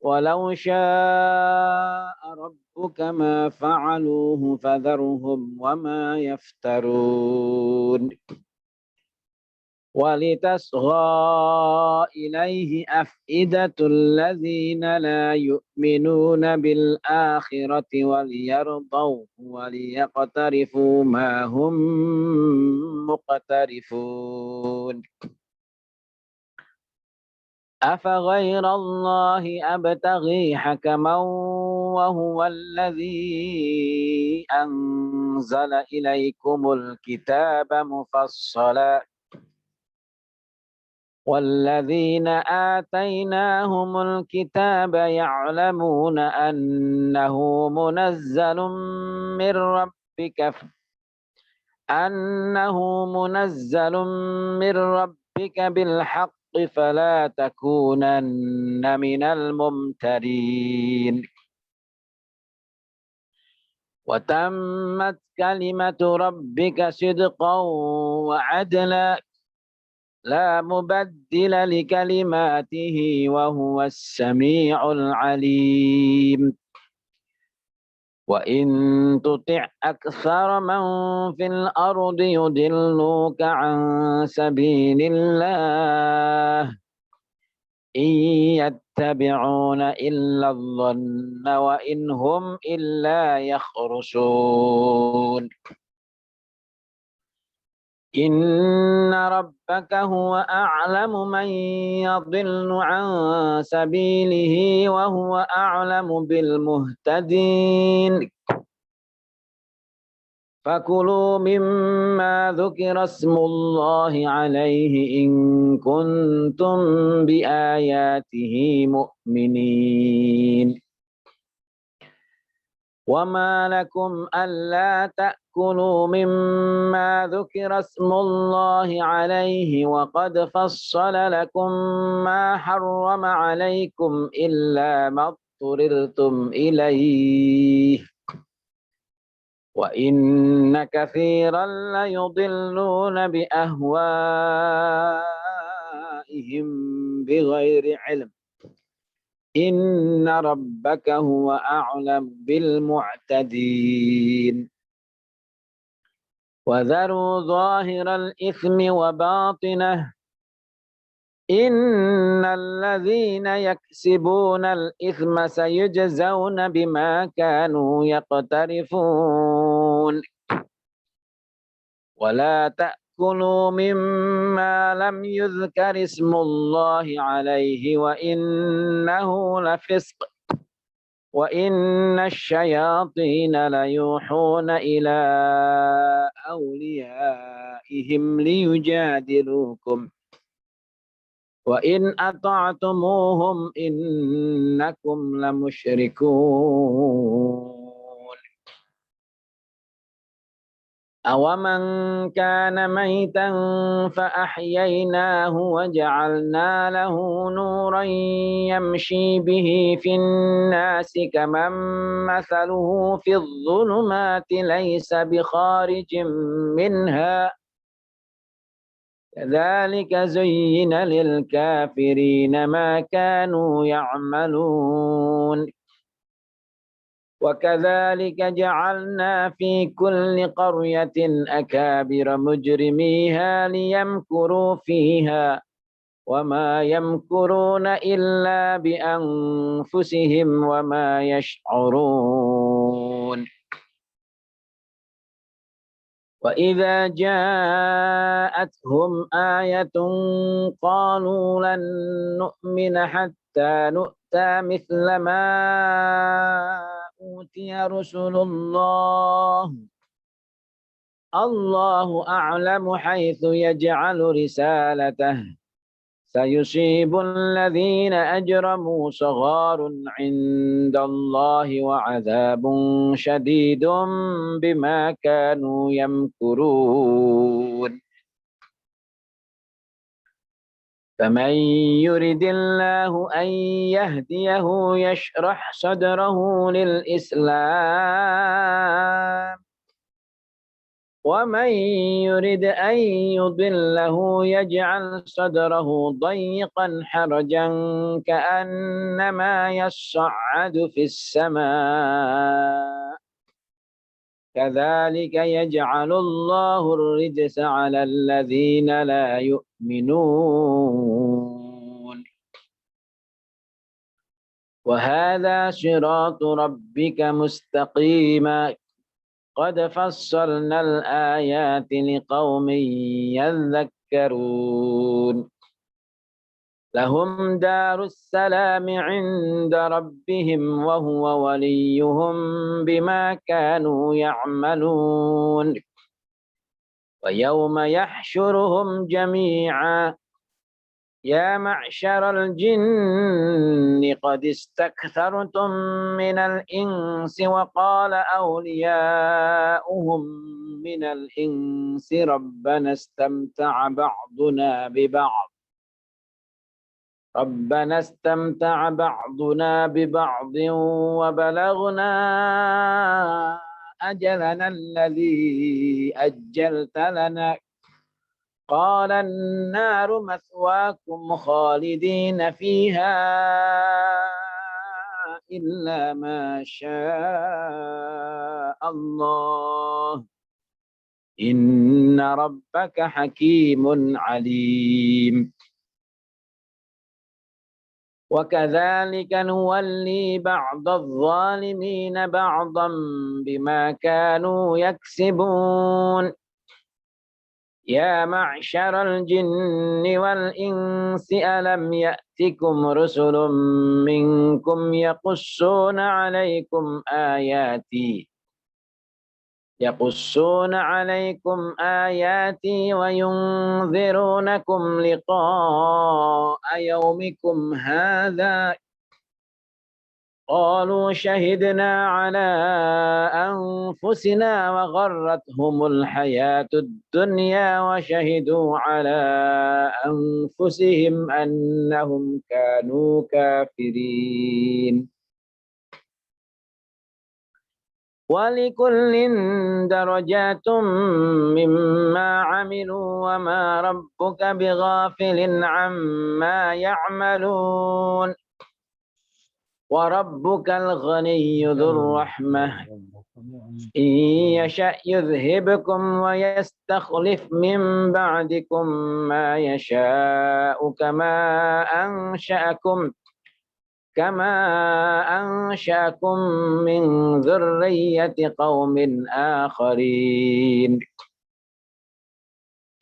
ولو شاء ربك ما فعلوه فذرهم وما يفترون ولتصغى إليه أفئدة الذين لا يؤمنون بالآخرة وليرضوه وليقترفوا ما هم مقترفون أفغير الله أبتغي حكما وهو الذي أنزل إليكم الكتاب مفصلا والذين آتيناهم الكتاب يعلمون أنه منزل من ربك بالحق فلا تكونن من الممترين وتمت كلمة ربك صدقا وعدلا لا مبدل لكلماته وهو السميع العليم وإن تطع أكثر من في الأرض يضلوك عن سبيل الله إن يتبعون إلا الظن وإن هم إلا يخرصون إن ربك هو أعلم من يضل عن سبيله وهو أعلم بالمهتدين فكلوا مما ذكر اسم الله عليه إن كنتم بآياته مؤمنين وما لكم ألا تأكلوا مما ذكر اسم الله عليه وقد فصل لكم ما حرم عليكم إلا ما اضطررتم إليه وإن كثيرا ليضلون بأهوائهم بغير علم إن ربك هو أعلم بالمعتدين وذروا ظاهر الإثم وباطنه إن الذين يكسبون الإثم سيجزون بما كانوا يقترفون ولا تأكلوا مما لم يذكر اسم الله عليه وإنه لفسق وإن الشياطين ليوحون إلى أوليائهم ليجادلوكم وإن أطعتموهم إنكم لمشركون أومن كان ميتا فأحييناه وجعلنا له نورا يمشي به في الناس كمن مثله في الظلمات ليس بخارج منها كذلك زين للكافرين ما كانوا يعملون وكذلك جعلنا في كل قرية أكابر مجرميها ليمكروا فيها وما يمكرون إلا بأنفسهم وما يشعرون وإذا جاءتهم آية قالوا لن نؤمن حتى نؤتى مثل ما أوتي رسل الله الله أعلم حيث يجعل رسالته سيصيب الذين أجرموا صغار عند الله وعذاب شديد بما كانوا يمكرون فمن يرد الله أن يهديه يشرح صدره للإسلام ومن يرد أن يضله يجعل صدره ضيقا حرجا كأنما يصعد في السماء كذلك يجعل الله الرجس على الذين لا يؤمنون وهذا صراط ربك مستقيما قد فصلنا الآيات لقوم يذكرون لهم دار السلام عند ربهم وهو وليهم بما كانوا يعملون ويوم يحشرهم جميعا يا معشر الجن قد استكثرتم من الإنس وقال أولياؤهم من الإنس ربنا استمتع بعضنا ببعض وبلغنا أجلنا الذي أجلت لنا قال النار مثواكم خالدين فيها إلا ما شاء الله إن ربك حكيم عليم وكذلك نولي بعض الظالمين بعضا بما كانوا يكسبون يا معشر الجن والإنس ألم يأتكم رسل منكم يقصون عليكم آياتي وينذرونكم لقاء يومكم هذا قالوا شهدنا على أنفسنا وغرتهم الحياة الدنيا وشهدوا على أنفسهم أنهم كانوا كافرين ولكل درجات مما عملوا وما ربك بغافل عما يعملون وربك الغني ذو الرحمة إن يشأ يذهبكم ويستخلف من بعدكم ما يشاء كما أنشأكم من ذرية قوم آخرين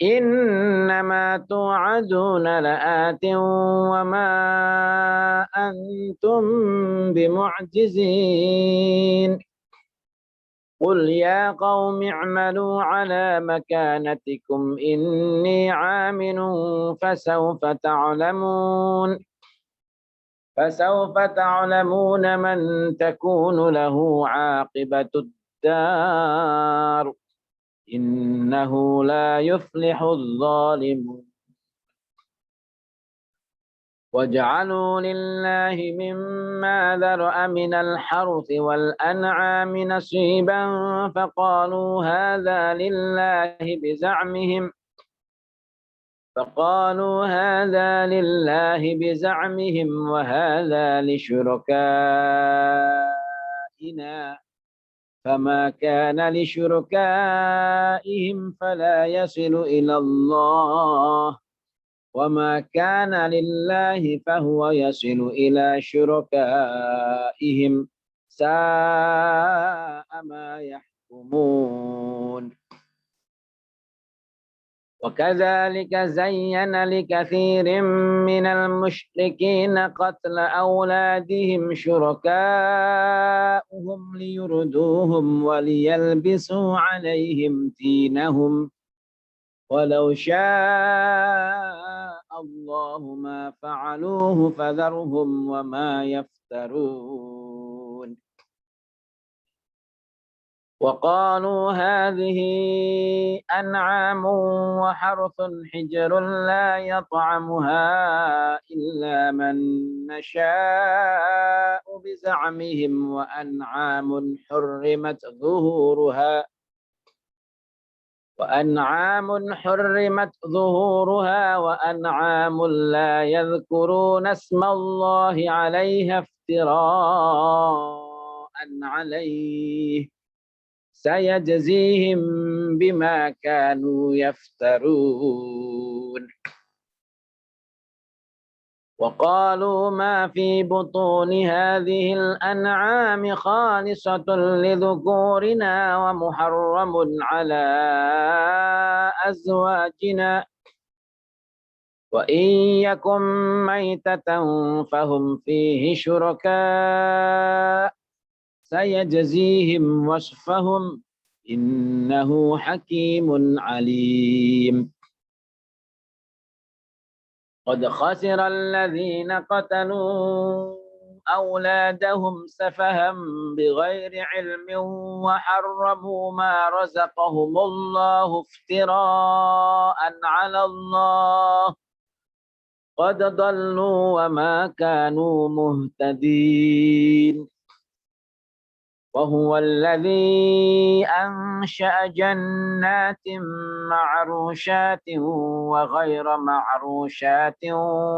إنما توعدون لآت وما أنتم بمعجزين قل يا قوم اعملوا على مكانتكم إني عامل فسوف تعلمون من تكون له عاقبة الدار إنه لا يفلح الظالمون وجعلوا لله مما ذرأ من الحرث والأنعام نصيبا فقالوا هذا لله بزعمهم وهذا لشركائنا فما كان لشركائهم فلا يصل إلى الله وما كان لله فهو يصل إلى شركائهم ساء ما يحكمون وكذلك زين لكثير من المشركين قتل أولادهم شركاؤهم ليردوهم وليلبسوا عليهم دينهم ولو شاء الله الله ما فعلوه فذرهم وما يفترون وقالوا هذه أنعام وحرث حجر لا يطعمها إلا من نشاء بزعمهم وأنعام حرمت ظهورها وأنعام لا يذكرون اسم الله عليها افتراء عليه سيجزيهم بما كانوا يفترون وقالوا ما في بطون هذه الأنعام خالصة لذكورنا ومحرم على أزواجنا وإن يكن ميتة فهم فيه شركاء سيجزيهم وصفهم إنه حكيم عليم قد خسر الذين قتلوا أولادهم سفها بغير علم وحرموا ما رزقهم الله افتراء على الله قد ضلوا وما كانوا مهتدين وهو الذي أنشأ جنات معروشات وغير معروشات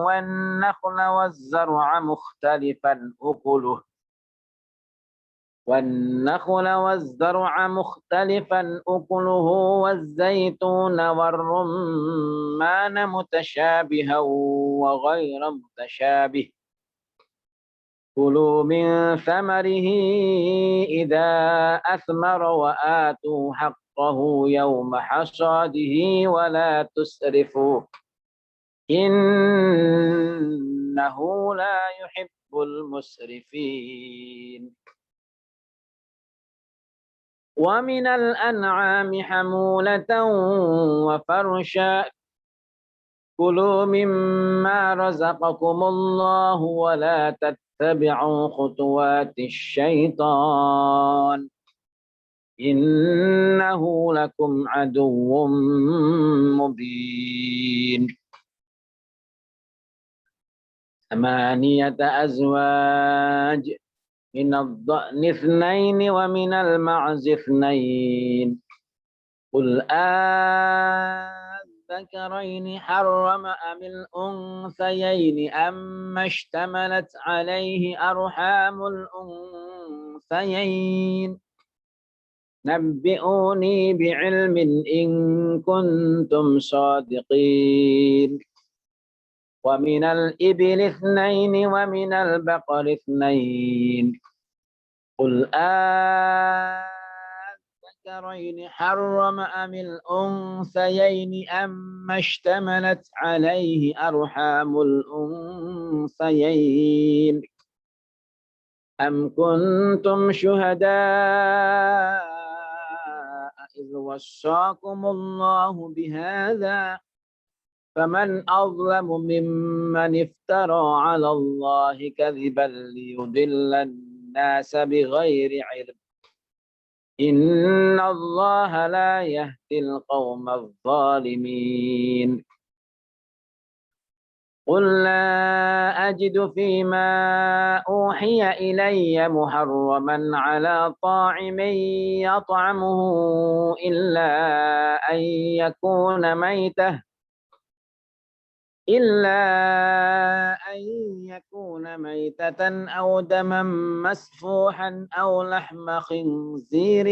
والنخل والزرع مختلفا أكله والزيتون والرمان متشابها وغير متشابه كلوا من ثمره إذا أثمر وآتوا حقه يوم حصاده ولا تسرفوا إنه لا يحب المسرفين ومن الأنعام حمولة وفرشا كلوا مما رزقكم الله ولا تتبعوا خطوات الشيطان إنه لكم عدو مبين 8 أزواج من الضأن 2 ومن المعز 2 قل الذكرين حرم أم الأنثيين أما اشتملت عليه أرحام الأنثيين نبئوني بعلم إن كنتم صادقين ومن الإبل 2 ومن البقر 2 قل الذكرين حرم أم الأنثيين أما اشتملت عليه أرحام الأنثيين أم كنتم شهداء إذ وصاكم الله بهذا فمن أظلم ممن افترى على الله كذبا ليضل الناس بغير علم إن الله لا يهدي القوم الظالمين قل لا أجد فيما أوحي إلي محرما على طاعم يطعمه إلا أن يكون ميتة أو دما مسفوحا أو لحم خنزير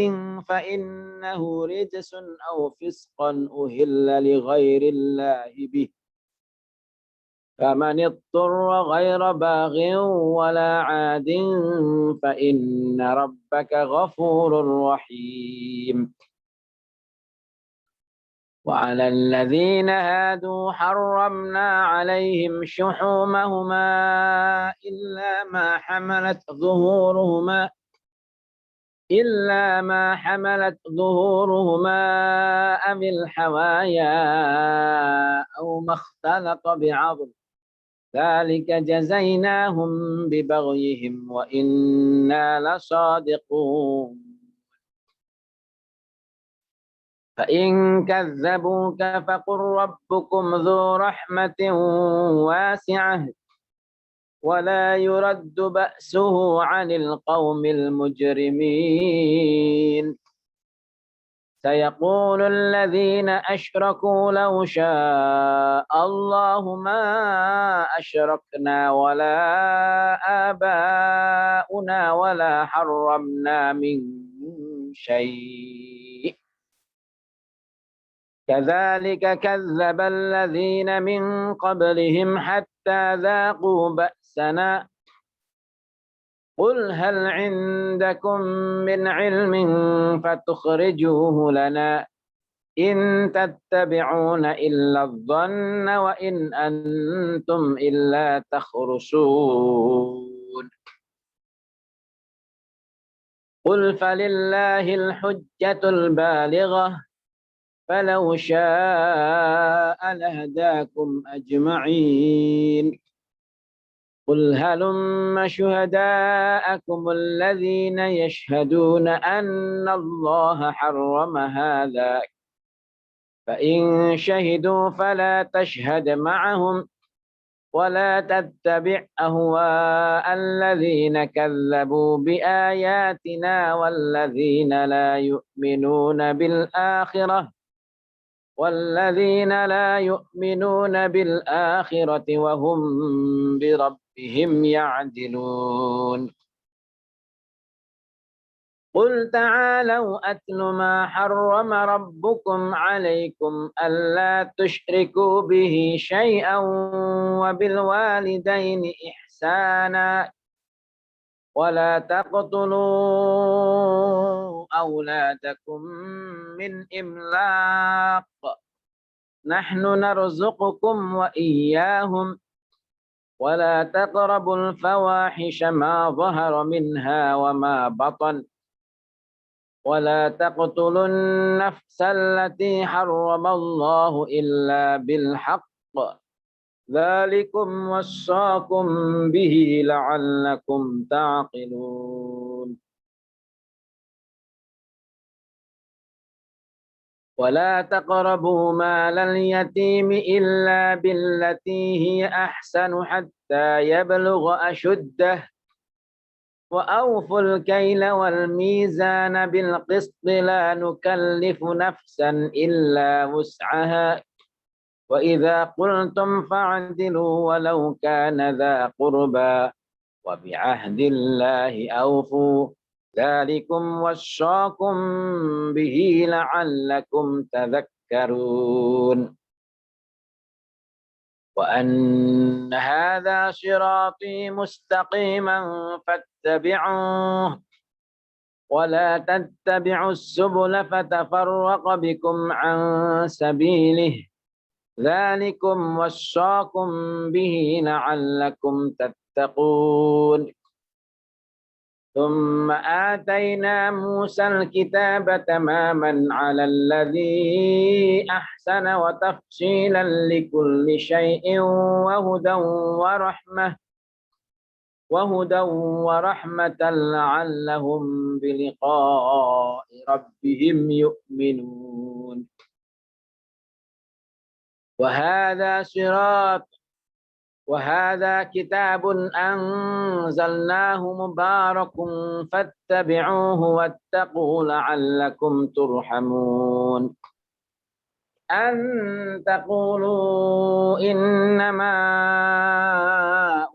فإنه رجس أو فسقا أهل لغير الله به فمن اضطر غير باغ ولا عاد فإن ربك غفور رحيم وعلى الذين هادوا حرمنا عليهم شحومهما إلا ما حملت ظهورهما أو الحوايا أو ما اختلط بعظم ذلك جزيناهم ببغيهم وإنا لصادقون فإن كذبوك فقل ربكم ذو رحمة واسعة ولا يرد بأسه عن القوم المجرمين سيقول الذين أشركوا لو شاء الله ما أشركنا ولا آباؤنا ولا حرمنا من شيء كذلك كذب الذين من قبلهم حتى ذاقوا بأسنا قل هل عندكم من علم فتخرجوه لنا إن تتبعون إلا الظن وإن أنتم إلا تخرصون قل فلله الحجة البالغة فلو شاء لهداكم أجمعين قل هلم شهداءكم الذين يشهدون أن الله حرم هذا فإن شهدوا فلا تشهد معهم ولا تتبع أهواء الذين كذبوا بآياتنا والذين لا يؤمنون بالآخرة وهم بربهم يعدلون قل تعالوا أتل ما حرم ربكم عليكم ألا تشركوا به شيئا وبالوالدين إحسانا ولا تقتلوا أولادكم من إملاق نحن نرزقكم وإياهم ولا تقربوا الفواحش ما ظهر منها وما بطن ولا تقتلوا النفس التي حرم الله إلا بالحق ذلكم وصاكم به لعلكم تعقلون ولا تقربوا مال اليتيم إلا بالتي هي أحسن حتى يبلغ أشده وأوفوا الكيل والميزان بالقسط لا نكلف نفسا إلا وسعها وإذا قلتم فاعدلوا ولو كان ذا قربى وبعهد الله أوفوا ذلكم وصاكم به لعلكم تذكرون وأن هذا صراطي مستقيما فاتبعوه ولا تتبعوا السبل فتفرق بكم عن سبيله ذلكم وصاكم به لعلكم تتقون ثم آتينا موسى الكتاب تماما على الذي أحسن وتفصيلا لكل شيء وهدى ورحمة لعلهم بلقاء ربهم يؤمنون وهذا كتاب أنزلناه مبارك فاتبعوه واتقوا لعلكم ترحمون أن تقولوا إنما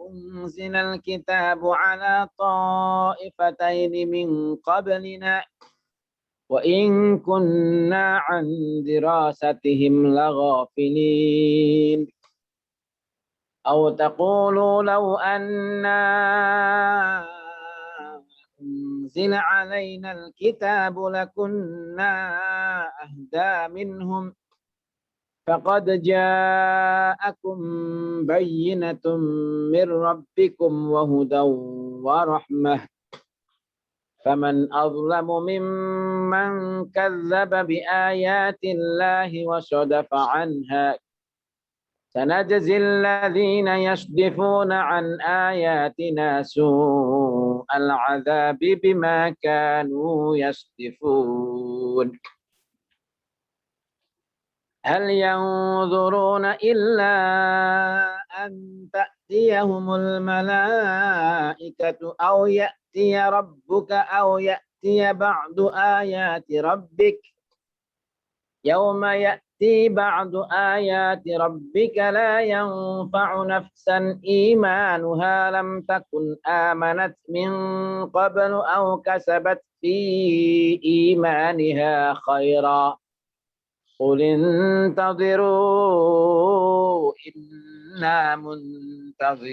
أنزل الكتاب على طائفتين من قبلنا وإن كنا عن دراستهم لغافلين أو تقولوا لو أنا أنزل علينا الكتاب لكنا أهدى منهم فقد جاءكم بينة من ربكم وهدى ورحمة فمن أظلم ممن كذب بآيات الله وصدف عنها سنجزي الذين يصدفون عن آياتنا سوء العذاب بما كانوا يصدفون هل ينظرون إلا أن تأتيهم الملائكة أو يأتي ربك أو يأتي بعض آيات ربك يوم يأتي بعض آيات ربك لا ينفع نفسا إيمانها لم تكن آمنت من قبل أو كسبت في إيمانها خيرا قل انتظروا إنا منتظرون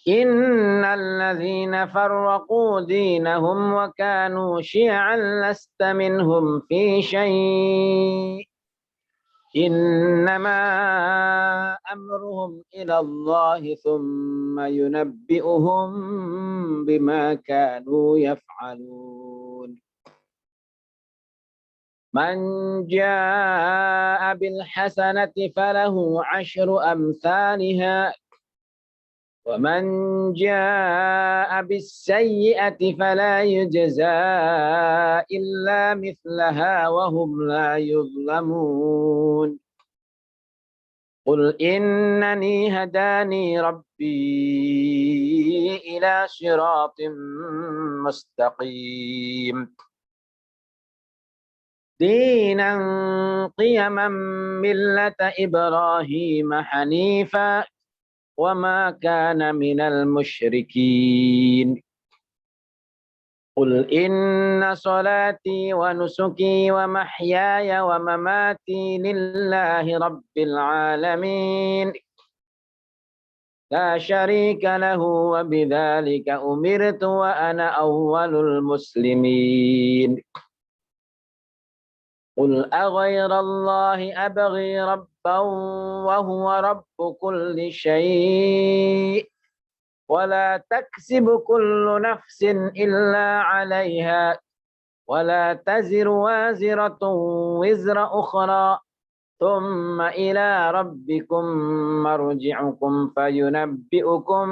إن الذين فرقوا دينهم وكانوا شيعا لست منهم في شيء إنما أمرهم إلى الله ثم ينبئهم بما كانوا يفعلون من جاء بالحسنة فله عشر أمثالها ومن جاء بالسيئة فلا يجزى إلا مثلها وهم لا يظلمون قل إنني هداني ربي إلى صراط مستقيم دينا قيما ملة إبراهيم حنيفا وما كان من المشركين قل إن صلاتي ونسكي ومحياي ومماتي لله رب العالمين لا شريك له وبذلك أمرت وأنا أول المسلمين قل أغير الله أبغي ربا وهو رب كل شيء ولا تكسب كل نفس إلا عليها ولا تزر وازرة وزر أخرى ثم إلى ربكم مرجعكم فينبئكم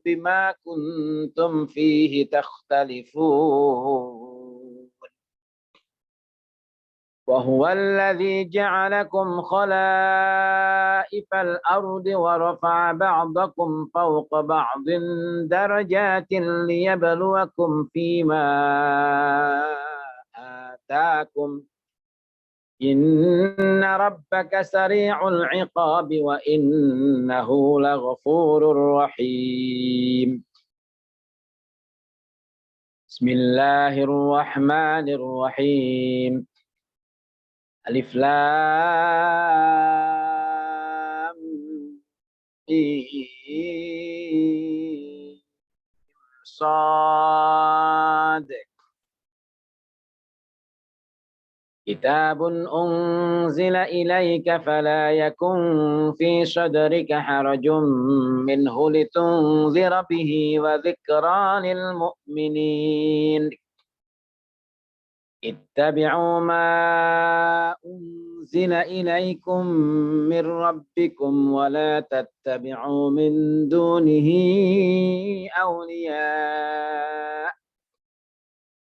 بما كنتم فيه تختلفون وهو الذي جعلكم خلائف الأرض ورفع بعضكم فوق بعض درجات ليبلوكم فيما آتاكم إن ربك سريع العقاب وإنه لغفور رحيم بسم الله الرحمن الرحيم ألف لام ميم صاد كتاب أنزل إليك فلا يكن في صدرك حرج منه لتنذر به وذكرى للمؤمنين اتبعوا ما أنزل إليكم من ربكم ولا تتبعوا من دونه أولياء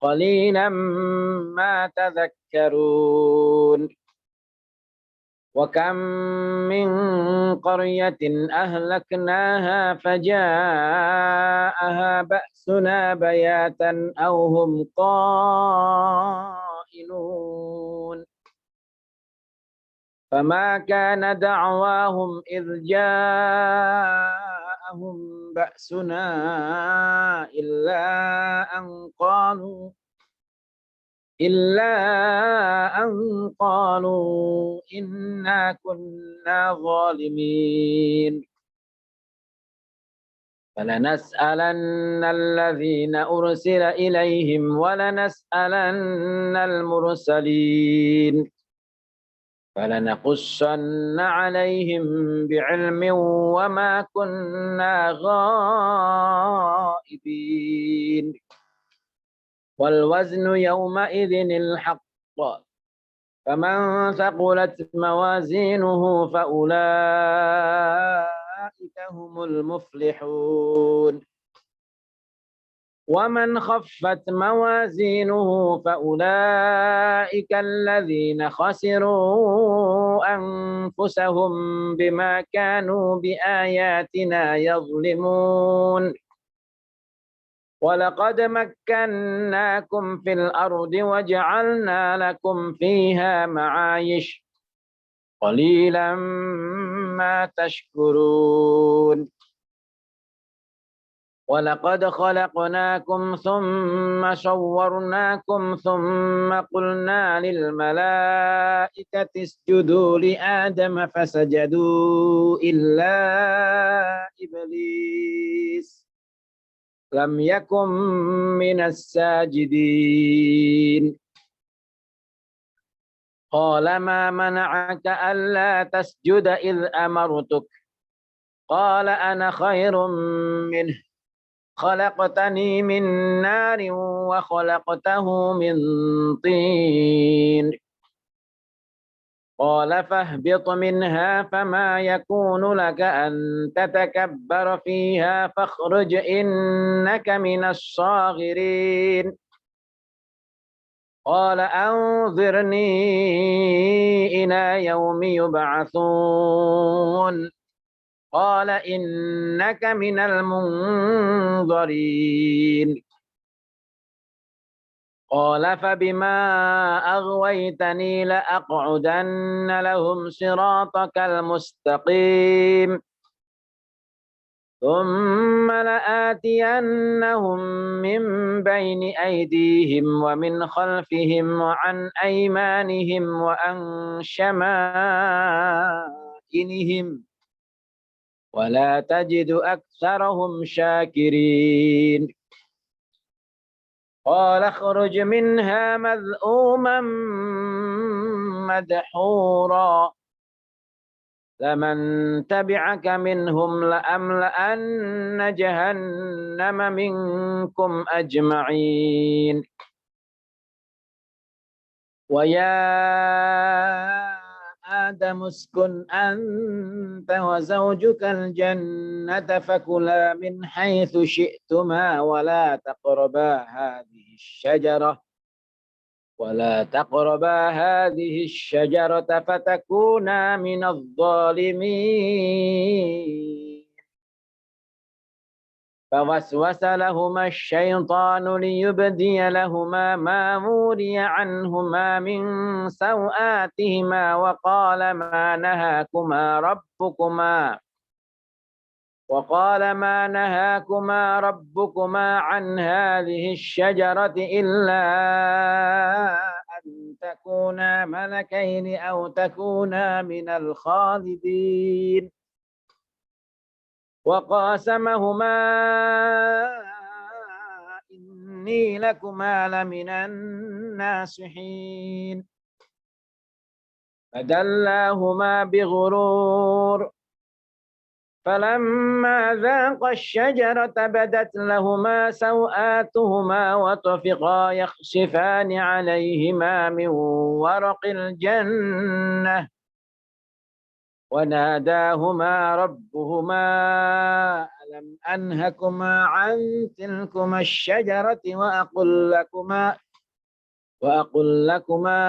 قليلا ما تذكرون وكم من قرية أهلكناها فجاءها بأسنا بياتا أو هم قائلون فما كان دعواهم إذ جاءهم بأسنا إلا أن قالوا إنا كنا ظالمين فلنسألن الذين أرسل إليهم ولنسألن المرسلين فلنقصن عليهم بعلم وما كنا غائبين والوزن يومئذ الحق فمن ثقلت موازينه فأولئك هم المفلحون ومن خفت موازينه فأولئك الذين خسروا أنفسهم بما كانوا بآياتنا يظلمون ولقد مكناكم في الأرض وجعلنا لكم فيها معايش قليلا ما تشكرون ولقد خلقناكم ثم صورناكم ثم قلنا للملائكة اسجدوا لآدم فسجدوا إلا إبليس لم يكن من الساجدين قال ما منعك ألا تسجد إذ أمرتك قال أنا خير منه خلقتني من نار وخلقته من طين قال فاهبط منها فما يكون لك أن تتكبر فيها فاخرج إنك من الصاغرين قال أنظرني إلى يوم يبعثون قال إنك من المنظرين قال فبما أغويتني لأقعدن لهم صراطك المستقيم ثم لآتينهم من بين أيديهم ومن خلفهم وعن أيمانهم وعن شمائلهم ولا تجد أكثرهم شاكرين قال اخرج منها مذءوما مدحورا لمن تبعك منهم لأملأن جهنم منكم أجمعين ويا آدم اسكن أنت وزوجك الجنة فكلا من حيث شئتما ولا تقربا هذه الشجرة فتكونا من الظالمين فوسوس لهما الشيطان ليبدي لهما ما وري عنهما من سوآتهما وقال ما نهاكما ربكما عن هذه الشجرة إلا أن تكونا ملكين أو تكونا من الخالدين وقاسمهما إني لكما لمن الناصحين فدلاهما بغرور فلما ذاقا الشجرة بدت لهما سوآتهما وطفقا يخصفان عليهما من ورق الجنة وناداهما ربهما ألم أنهكما عن تلكما الشجرة وأقل لكما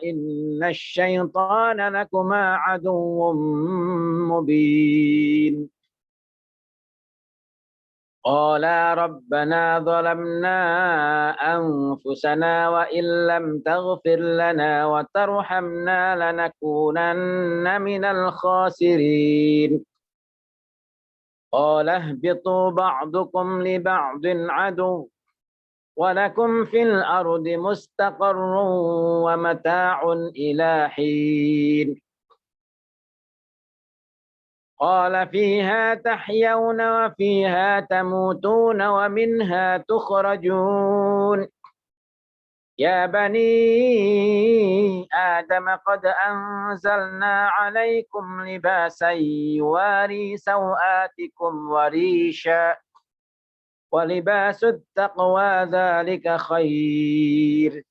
إن الشيطان لكما عدو مبين قالا ربنا ظلمنا أنفسنا وإن لم تغفر لنا وترحمنا لنكونن من الخاسرين قال اهبطوا بعضكم لبعض عدو ولكم في الأرض مستقر ومتاع إلى حين قال فيها تحيون وفيها تموتون ومنها تخرجون يا بني آدم قد أنزلنا عليكم لباسا يواري سوآتكم وريشا ولباس التقوى ذلك خير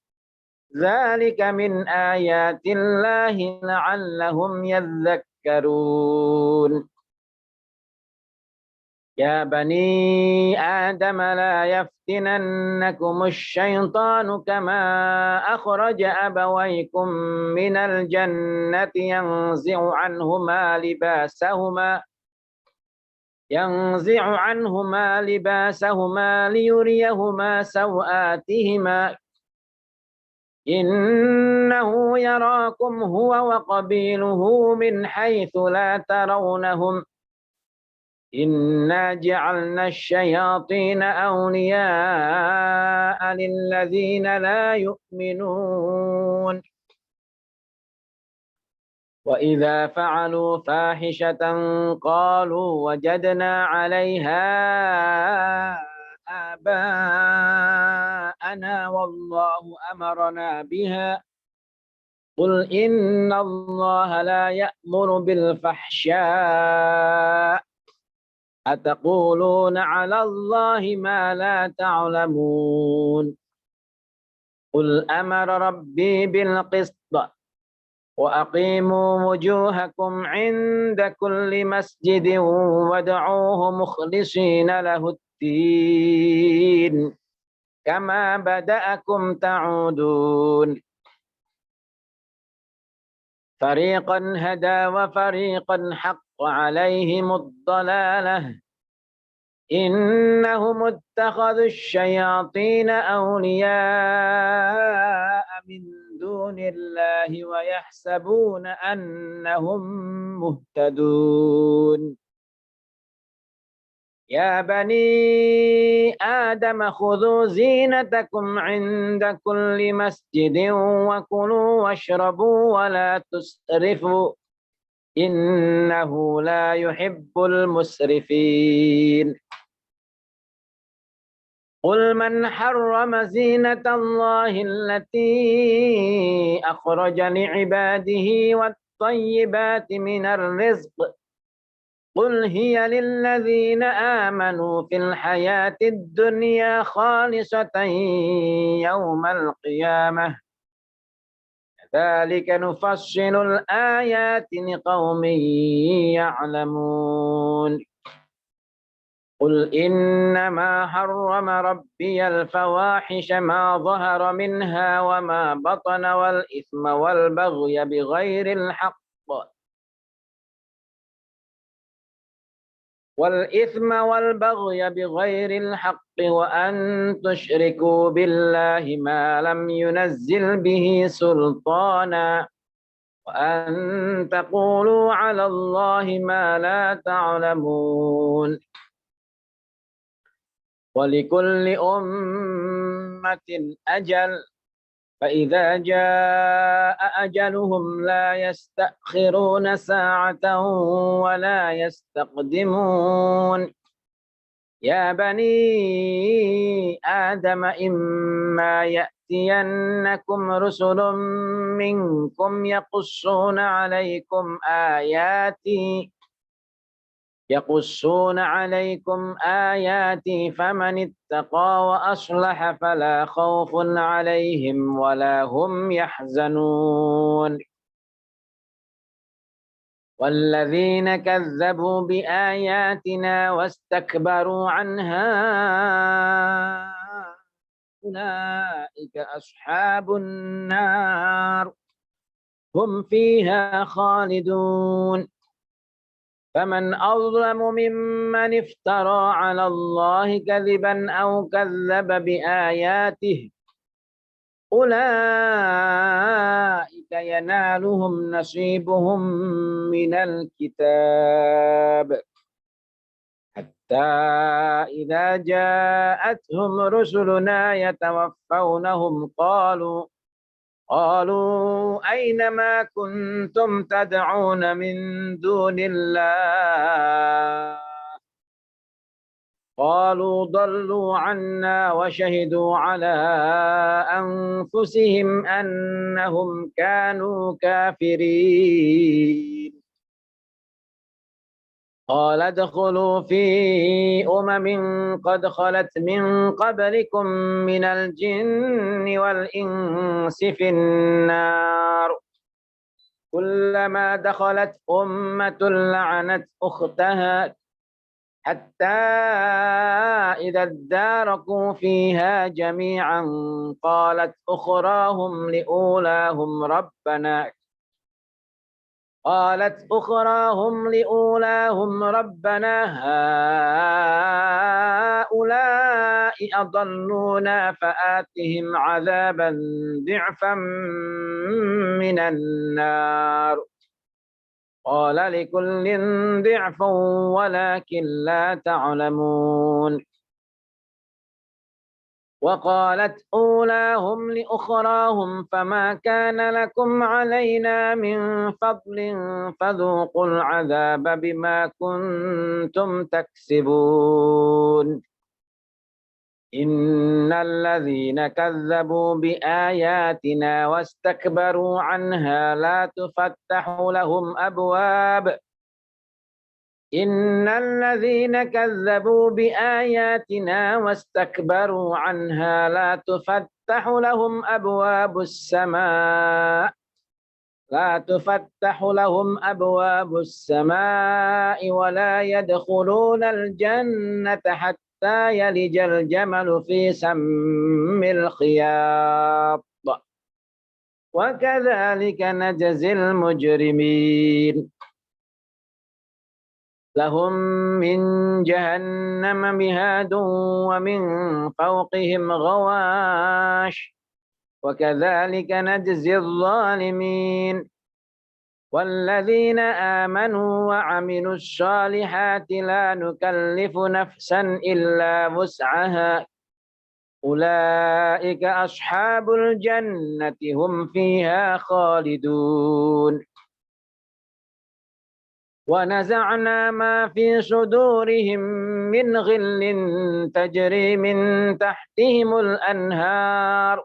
ذلك من آيات الله لعلهم يذكرون يا بني آدم لا يفتننكم الشيطان كما أخرج أبويكم من الجنة ينزع عنهما لباسهما ليريهما سوآتهما إنه يراكم هو وقبيله من حيث لا ترونهم إنا جعلنا الشياطين أولياء للذين لا يؤمنون وإذا فعلوا فاحشة قالوا وجدنا عليها آباءنا والله أمرنا بها قل إن الله لا يأمر بالفحشاء أتقولون على الله ما لا تعلمون قل أمر ربي بالقسط وأقيموا وجوهكم عند كل مسجد وادعوه مخلصين له الدين كما بدأكم تعودون فريقا هدى وفريقا حق عليهم الضلالة إنهم اتخذوا الشياطين أولياء من دون الله ويحسبون أنهم مهتدون يا بني آدم خذوا زينتكم عند كل مسجد وكلوا واشربوا ولا تسرفوا إنه لا يحب المسرفين قل من حرم زينة الله التي أخرج لعباده والطيبات من الرزق قل هي للذين آمنوا في الحياة الدنيا خالصة يوم القيامة كذلك نفصل الآيات لقوم يعلمون قل إنما حرم ربي الفواحش ما ظهر منها وما بطن والإثم والبغي بغير الحق وأن تشركوا بالله ما لم ينزل به سلطانا وأن تقولوا على الله ما لا تعلمون ولكل أمة أجل فإذا جاء أجلهم لا يستأخرون ساعة ولا يستقدمون يا بني آدم إما يأتينكم رسل منكم يقصون عليكم آياتي فمن اتقى وأصلح فلا خوف عليهم ولا هم يحزنون والذين كذبوا بآياتنا واستكبروا عنها أولئك أصحاب النار هم فيها خالدون فمن أظلم ممن افترى على الله كذبا أو كذب بآياته أولئك ينالهم نصيبهم من الكتاب حتى إذا جاءتهم رسلنا يتوفونهم قالوا أين ما كنتم تدعون من دون الله قالوا ضلوا عنا وشهدوا على أنفسهم أنهم كانوا كافرين قال ادخلوا في أمم قد خلت من قبلكم من الجن والإنس في النار كلما دخلت أمة لعنت أختها حتى إذا اداركوا فيها جميعا قالت أخراهم لأولاهم ربنا هؤلاء أضلونا فآتهم عذابا ضعفا من النار قال لكل ضعف ولكن لا تعلمون وقالت أولاهم لأخراهم فما كان لكم علينا من فضل فذوقوا العذاب بما كنتم تكسبون إن الذين كذبوا بآياتنا واستكبروا عنها لا تفتح لهم أبواب إن الذين كذبوا بآياتنا واستكبروا عنها لا تفتح لهم أبواب السماء ولا يدخلون الجنة حتى يلج الجمل في سم الخياط وكذلك نجزي المجرمين لهم من جهنم مهاد ومن فوقهم غواش وكذلك نجزي الظالمين والذين آمنوا وعملوا الصالحات لا نكلف نفسا إلا وسعها أولئك أصحاب الجنة هم فيها خالدون ونزعنا ما في صدورهم من غل تجري من تحتهم الأنهار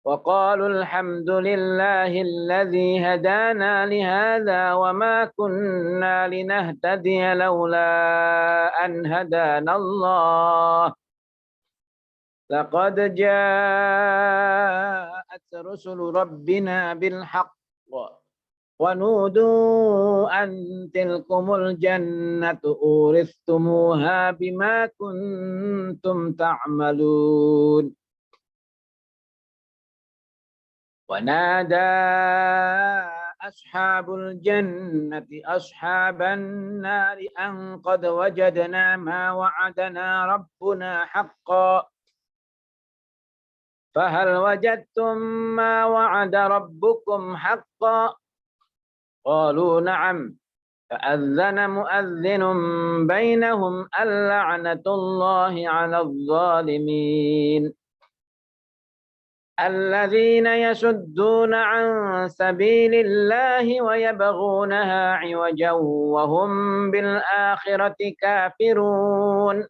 وقالوا الحمد لله الذي هدانا لهذا وما كنا لنهتدي لولا أن هدانا الله لقد جاءت رسل ربنا بالحق ونودوا أن تلكم الجنة أورثتموها بما كنتم تعملون ونادى أصحاب الجنة أصحاب النار أن قد وجدنا ما وعدنا ربنا حقا فهل وجدتم ما وعد ربكم حقا قالوا نعم فأذن مؤذن بينهم اللعنة الله على الظالمين الذين يصدون عن سبيل الله ويبغونها عوجا وهم بالآخرة كافرون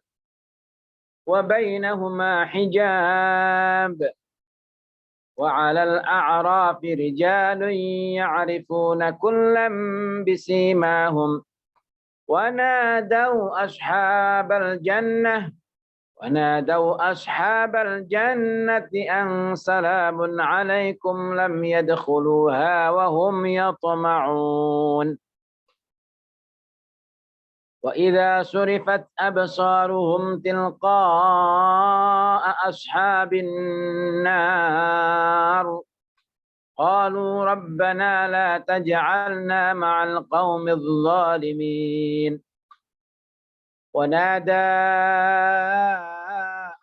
وبينهما حجاب وعلى الأعراف رجال يعرفون كلا بسيماهم ونادوا أصحاب الجنة أن سلام عليكم لم يدخلوها وهم يطمعون وإذا صرفت أبصارهم تلقاء أصحاب النار قالوا ربنا لا تجعلنا مع القوم الظالمين ونادى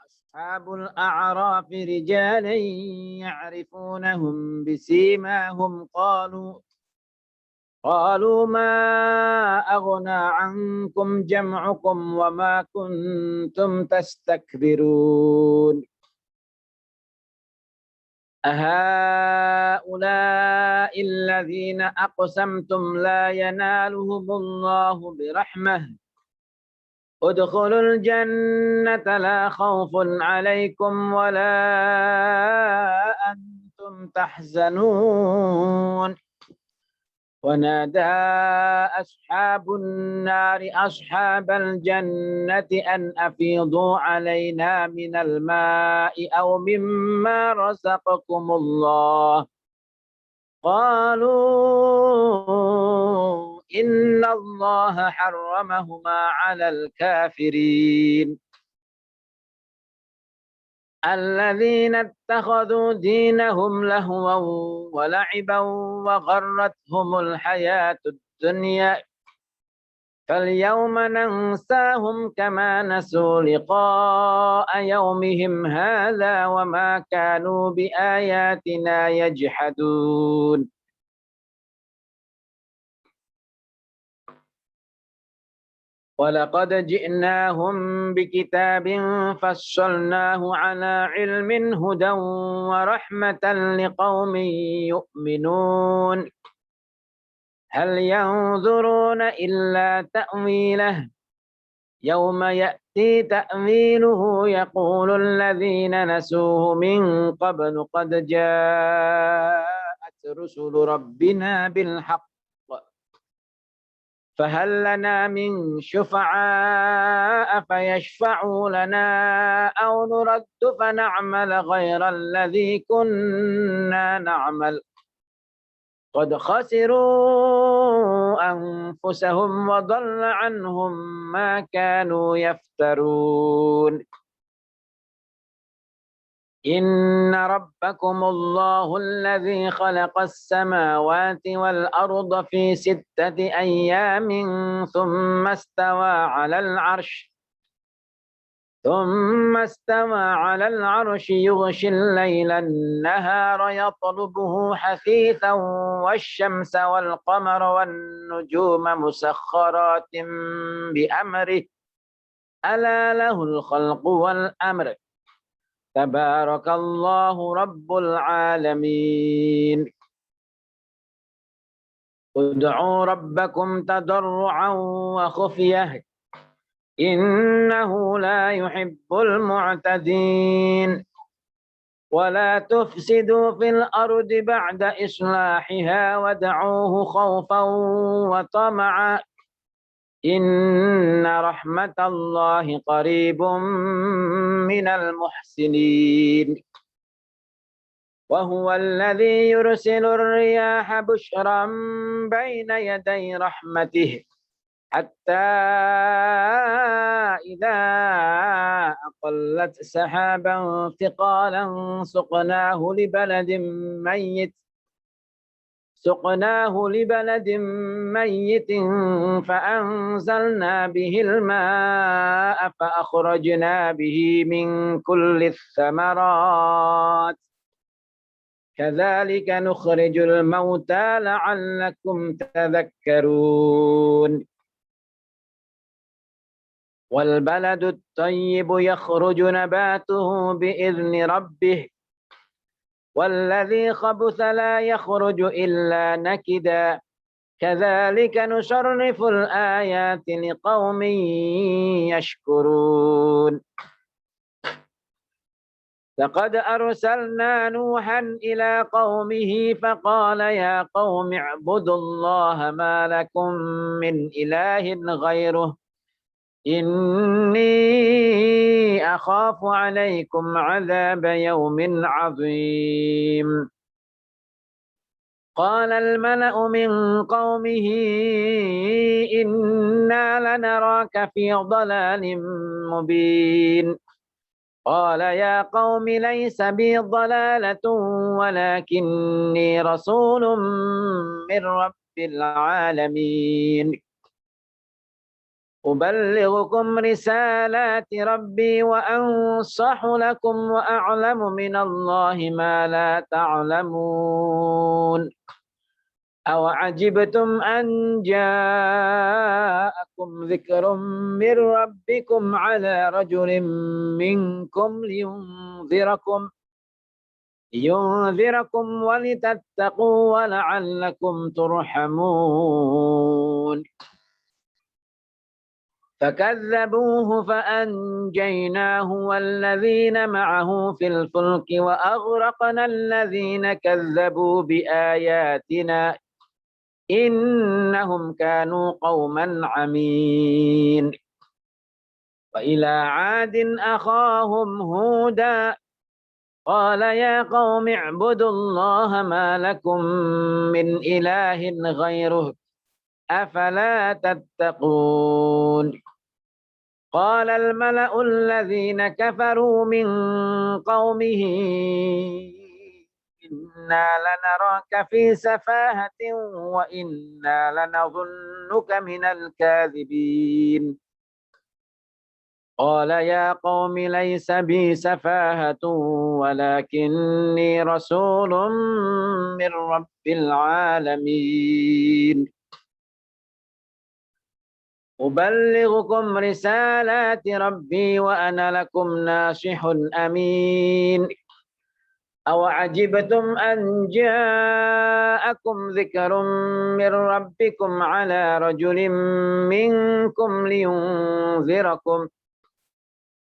أصحاب الأعراف رجالا يعرفونهم بسيماهم قالوا ما أغنى عنكم جمعكم وما كنتم تستكبرون أهؤلاء الذين أقسمتم لا ينالهم الله برحمة ادخلوا الجنة لا خوف عليكم ولا أنتم تحزنون ونادى أصحاب النار أصحاب الجنة أن أفيضوا علينا من الماء أو مما رزقكم الله قالوا إن الله حرمهما على الكافرين الذين اتخذوا دينهم لهوا ولعبا وغرتهم الحياة الدنيا فاليوم ننساهم كما نسوا لقاء يومهم هذا وما كانوا بآياتنا يجحدون ولقد جئناهم بكتاب فصلناه على علم هدى ورحمة لقوم يؤمنون هل ينظرون إلا تأويله يوم يأتي تأويله يقول الذين نسوه من قبل قد جاءت رسل ربنا بالحق فهل لنا من شفعاء فيشفعوا لنا أو نرد فنعمل غير الذي كنا نعمل قد خسروا أنفسهم وضل عنهم ما كانوا يفترون إن ربكم الله الذي خلق السماوات والأرض في 6 أيام ثم استوى على العرش يغشي الليل النهار يطلبه حثيثا والشمس والقمر والنجوم مسخرات بأمره ألا له الخلق والأمر تبارك الله رب العالمين ادعوا ربكم تضرعا وخفية إنه لا يحب المعتدين ولا تفسدوا في الأرض بعد إصلاحها ودعوه خوفا وطمعا إن رحمة الله قريب من المحسنين وهو الذي يرسل الرياح بشرا بين يدي رحمته حتى إذا أقلت سحابا ثقالا سقناه لبلد ميت فأنزلنا به الماء فأخرجنا به من كل الثمرات كذلك نخرج الموتى لعلكم تذكرون والبلد الطيب يخرج نباته بإذن ربه والذي خبث لا يخرج إلا نكدا كذلك نصرف الآيات لقوم يشكرون لقد أرسلنا نوحا إلى قومه فقال يا قوم اعبدوا الله ما لكم من إله غيره إني أخاف عليكم عذاب يوم عظيم قال الملأ من قومه إنا لنراك في ضلال مبين قال يا قوم ليس بي ضلالة ولكني رسول من رب العالمين أبلغكم رسالات ربي وأنصح لكم وأعلم من الله ما لا تعلمون أوعجبتم أن جاءكم ذكر من ربكم على رجل منكم لينذركم ولتتقوا ولعلكم ترحمون فكذبوه فأنجيناه والذين معه في الفلك وأغرقنا الذين كذبوا بآياتنا إنهم كانوا قوما عمين وإلى عاد أخاهم هودا قال يا قوم اعبدوا الله ما لكم من إله غيره أفلا تتقون قال الملأ الذين كفروا من قومه إنا لنراك في سفاهة وإنا لنظنك من الكاذبين قال يا قوم ليس بي سفاهة ولكني رسول من رب العالمين أبلغكم رسالات ربي وأنا لكم ناصح أمين أوعجبتم أن جاءكم ذكر من ربكم على رجل منكم لينذركم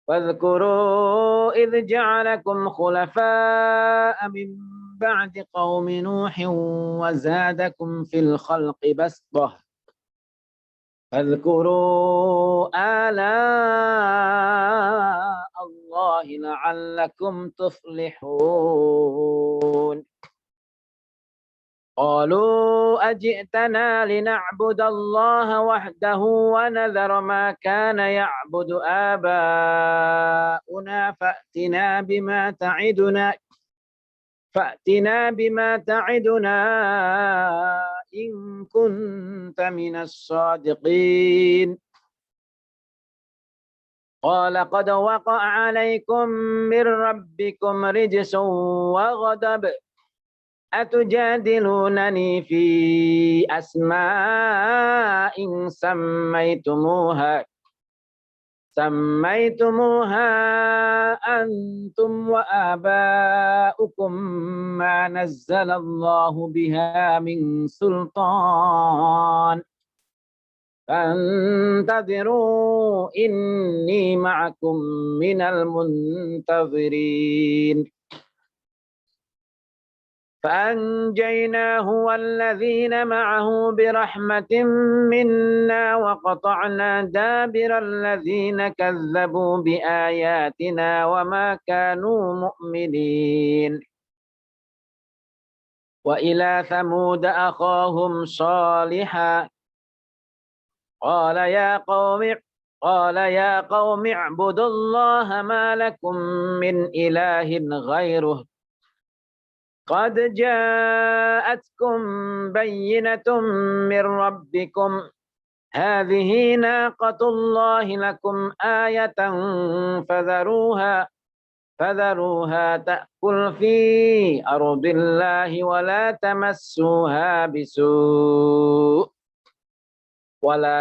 واذكروا إذ جعلكم خلفاء من بعد قوم نوح وزادكم في الخلق بسطة فاذكروا آلاء الله لعلكم تفلحون قالوا أجئتنا لنعبد الله وحده ونذر ما كان يعبد آباؤنا فأتنا بما تعدنا إن كنت من الصادقين قال قد وقع عليكم من ربكم رجس وغضب أتجادلونني في أسماء سميتموها أنتم وآباؤكم ما نزل الله بها من سلطان فانتظروا إني معكم من المنتظرين فأنجيناه والذين معه برحمة منا وقطعنا دابر الذين كذبوا بآياتنا وما كانوا مؤمنين وإلى ثمود أخاهم صالحا قال يا قوم اعبدوا الله ما لكم من إله غيره قد جاءتكم بينة من ربكم هذه ناقة الله لكم آية فذروها تأكل في أرض الله ولا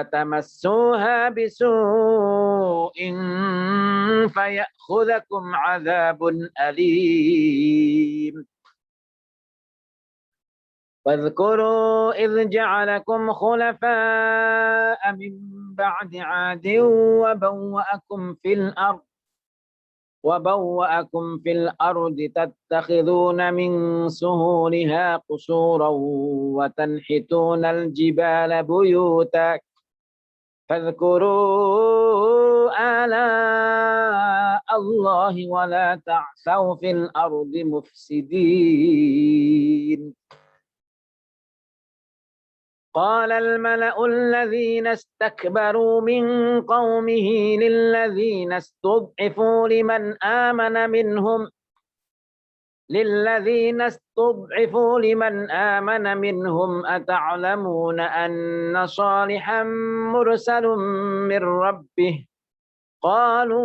تمسوها بسوء فيأخذكم عذاب أليم واذكروا إذ جعلكم خلفاء من بعد عاد وبوأكم في الأرض تتخذون من سهولها قصورا وتنحتون الجبال بيوتا فاذكروا آلاء الله ولا تعثوا في الأرض مفسدين قال الملأ الذين استكبروا من قومه للذين استضعفوا لمن آمن منهم أتعلمون أن صالحا مرسل من ربه قالوا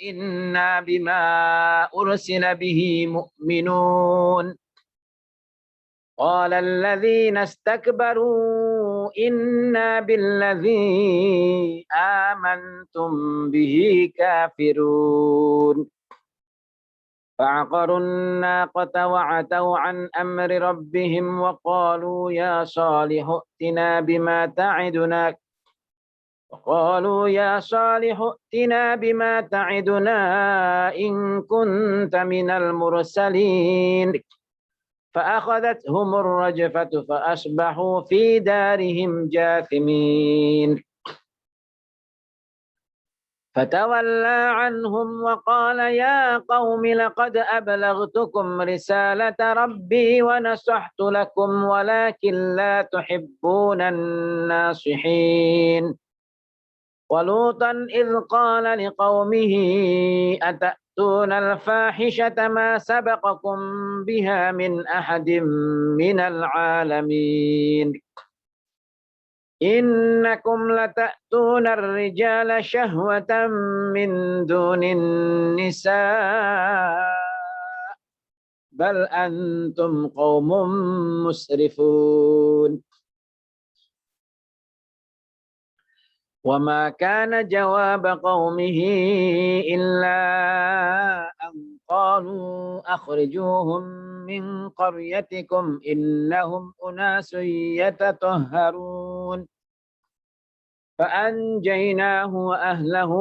إنا بما أرسل به مؤمنون قال الذين استكبروا إنا بالذي آمنتم به كافرون فعقروا الناقة وعتوا عن أمر ربهم وقالوا يا صالح ائتنا بما تعدنا إن كنت من المرسلين فأخذتهم الرجفة فأصبحوا في دارهم جاثمين فتولى عنهم وقال يا قوم لقد أبلغتكم رسالة ربي ونصحت لكم ولكن لا تحبون الناصحين ولوطا إذ قال لقومه أتأتون الفاحشة ما سبقكم بها من أحد من العالمين إنكم لتأتون الرجال شهوة من دون النساء بل أنتم قوم مسرفون وما كان جواب قومه إلا أن قالوا أخرجوهم من قريتكم إنهم أناس يتطهرون فأنجيناه وأهله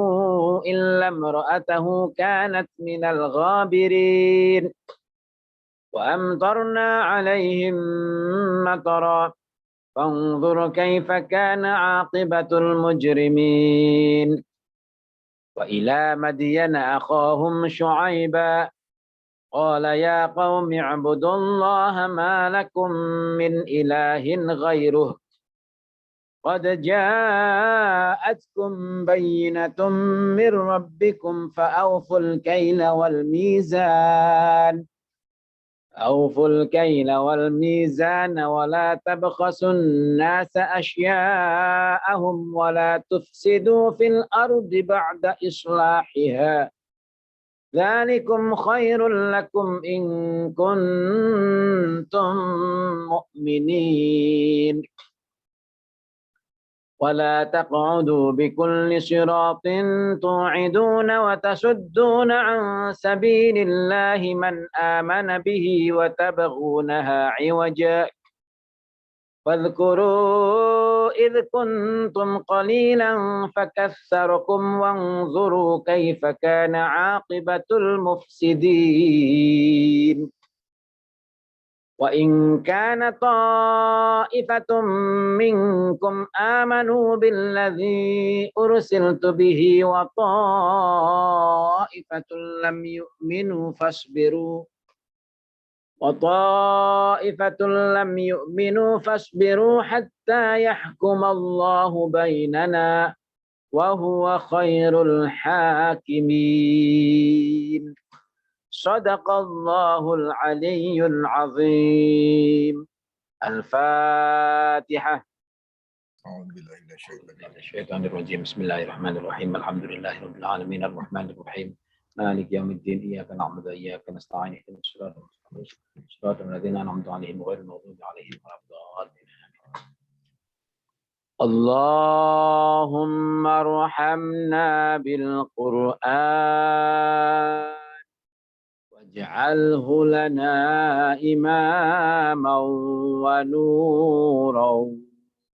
إلا امرأته كانت من الغابرين وأمطرنا عليهم مطرا فانظر كيف كان عاقبة المجرمين وإلى مدين أخاهم شعيبا قال يا قوم اعبدوا الله ما لكم من إله غيره قد جاءتكم بينة من ربكم فأوفوا الكيل والميزان ولا تبخسوا الناس أشياءهم ولا تفسدوا في الأرض بعد إصلاحها ذلكم خير لكم إن كنتم مؤمنين ولا تقعدوا بكل صراط توعدون وتصدون عن سبيل الله من آمن به وتبغونها عوجا واذكروا إذ كنتم قليلا فكثركم وانظروا كيف كان عاقبة المفسدين وإن كان طائفة منكم آمنوا بالذي أرسلت به وطائفة لم يؤمنوا فاصبروا حتى يحكم الله بيننا وهو خير الحاكمين صدق الله العلي العظيم الفاتحة. أعوذ بالله من الشيطان الرجيم بسم الله الرحمن الرحيم الحمد لله رب العالمين الرحمن الرحيم مالك يوم الدين إياك نعبد وإياك نستعين اهدنا الصراط المستقيم صراط الذين أنعمت عليهم غير المغضوب عليهم ولا الضالين اللهم ارحمنا بالقرآن واجعله لنا إماما ونورا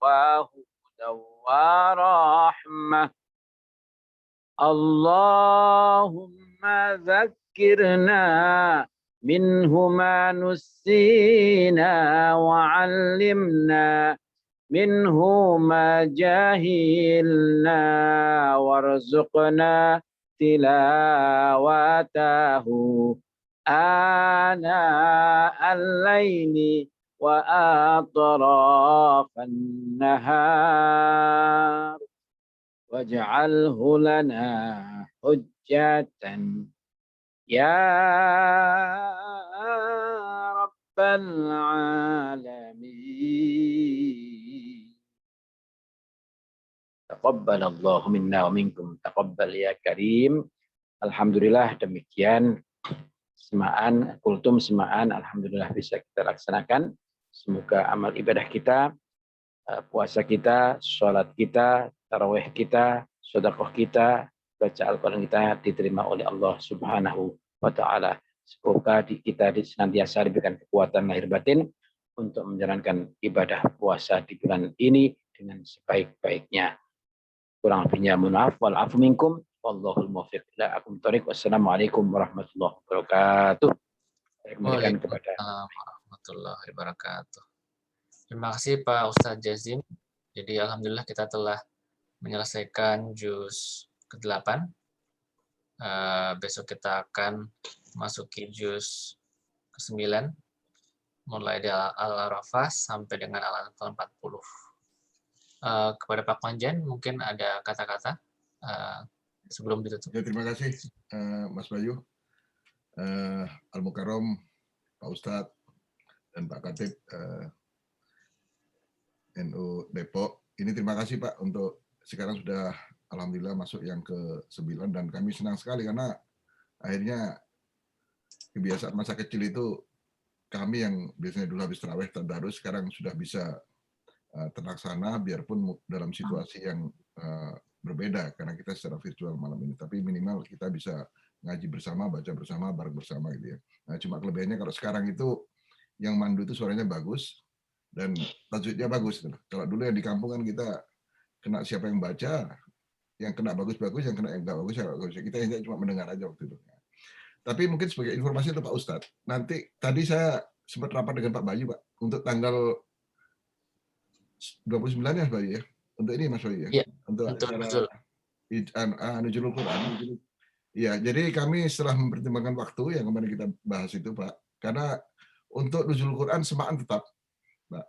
وهدى ورحمة اللهم ذكرنا منه ما نسينا وعلمنا منه ما جهلنا وارزقنا تلاوته آناء الليل وأطراف النهار واجعله لنا حجة يا رب العالمين تقبل الله منا ومنكم تقبل يا كريم. Alhamdulillah demikian semaan, kultum semaan, alhamdulillah bisa kita laksanakan. Semoga amal ibadah kita, puasa kita, sholat kita, tarawih kita, sedekah kita, baca Al-Quran kita diterima oleh Allah Subhanahu wa Ta'ala. Semoga kita senantiasa diberikan kekuatan lahir batin untuk menjalankan ibadah puasa di bulan ini dengan sebaik-baiknya. Kurang lebihnya mohon maaf, wal afu minkum. Wallahul muwaffiq ila aqwamit thoriq. Wassalamualaikum warahmatullahi wabarakatuh. Saya kembalikan kepada warahmatullahi wabarakatuh. Terima kasih Pak Ustadz Jazim. Jadi alhamdulillah kita telah menyelesaikan juz ke-8. Besok kita akan masuki juz ke-9, mulai dari Al-Arafah sampai dengan Al-Anfal 40. Kepada Pak Konjen, mungkin ada kata-kata sebelum ditutup. Ya, terima kasih Mas Bayu, Al-Mukarram, Pak Ustadz, dan Pak Katib NU Depok. Ini terima kasih Pak untuk sekarang sudah alhamdulillah masuk yang ke-9 dan kami senang sekali karena akhirnya kebiasaan masa kecil itu kami yang biasanya dulu habis tarawih tadarus sekarang sudah bisa terlaksana biarpun dalam situasi yang berbeda karena kita secara virtual malam ini, tapi minimal kita bisa ngaji bersama, baca bersama, bareng bersama gitu ya. Nah, cuma kelebihannya kalau sekarang itu yang mandu itu suaranya bagus dan tajwidnya bagus. Kalau dulu yang di kampung kan kita kena siapa yang baca, yang kena bagus-bagus, yang kena yang enggak bagus, ya bagus. Kita hanya cuma mendengar aja waktu itu. Tapi mungkin sebagai informasi untuk Pak Ustadz, nanti tadi saya sempat rapat dengan Pak Bayu Pak untuk tanggal 29 ya Pak Bayu ya. Untuk ini Mas Bayu ya. Iya, untuk Nuzulul Quran. Ya, jadi kami setelah mempertimbangkan waktu yang kemarin kita bahas itu Pak, karena untuk Nuzulul Quran semaan tetap, Pak.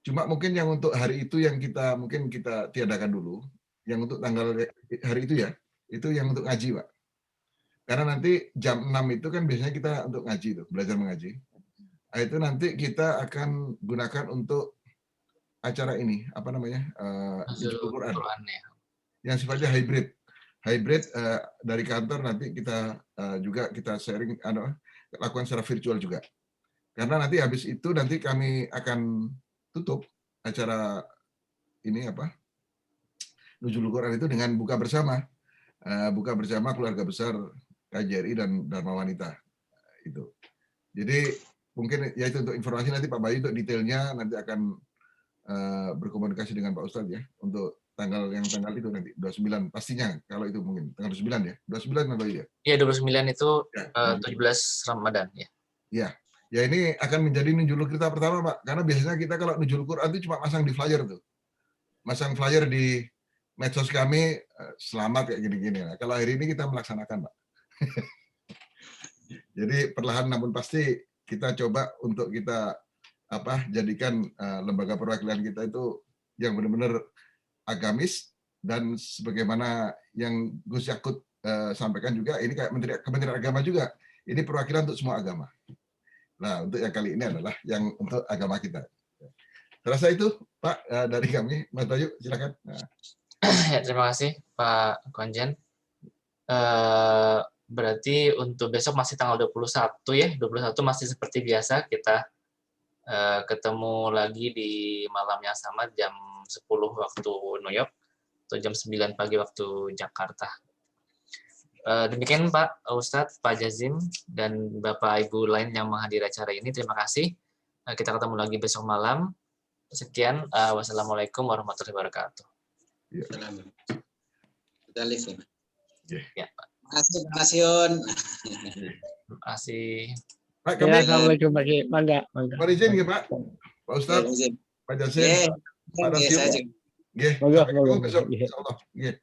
Cuma mungkin yang untuk hari itu yang mungkin kita tiadakan dulu, yang untuk tanggal hari itu ya, itu yang untuk ngaji Pak. Karena nanti jam 6 itu kan biasanya kita untuk ngaji tuh, belajar mengaji. Nah, itu nanti kita akan gunakan untuk acara ini, apa namanya? Nuzulul Quran. Yang sifatnya hybrid. Hybrid dari kantor nanti kita juga kita sharing lakukan secara virtual juga. Karena nanti habis itu nanti kami akan tutup acara ini Nuzulul Quran itu dengan buka bersama. Buka bersama keluarga besar KJRI dan Dharma Wanita itu. Jadi mungkin ya itu untuk informasi nanti Pak Bayu untuk detailnya nanti akan berkomunikasi dengan Pak Ustadz ya untuk tanggal itu nanti 29 pastinya kalau itu mungkin tanggal 29 ya. 29 Pak Bayu ya. Iya 29 itu ya, 17 Ramadan ya. Iya. Ya ini akan menjadi nuzul kita pertama Pak karena biasanya kita kalau nuzul Quran itu cuma masang di flyer tuh. Masang flyer di medsos kami selamat kayak gini-gini. Nah, kalau hari ini kita melaksanakan Pak. Jadi perlahan namun pasti kita coba untuk kita jadikan lembaga perwakilan kita itu yang benar-benar agamis dan sebagaimana yang Gus Yakut sampaikan juga ini kayak Kementerian Agama juga ini perwakilan untuk semua agama. Nah untuk yang kali ini adalah yang untuk agama kita. Terasa itu Pak dari kami, Mas Bayu silakan. Nah. Ya, terima kasih Pak Konjen. Berarti untuk besok masih tanggal 21 ya, 21 masih seperti biasa kita ketemu lagi di malam yang sama jam 10 waktu New York atau jam 9 pagi waktu Jakarta. Demikian Pak Ustadz, Pak Jazim, dan Bapak Ibu lain yang menghadiri acara ini. Terima kasih. Kita ketemu lagi besok malam. Sekian. Wassalamualaikum warahmatullahi wabarakatuh. Kita live ya Pak. Terima kasih Yun. Terima kasih. Pak, kami Assalamualaikum Pak. Mangga. Pak izin ya Pak. Pak Ustadz, Pak Jazim, Pak Rasio. Nggih. Besok insyaallah. Nggih.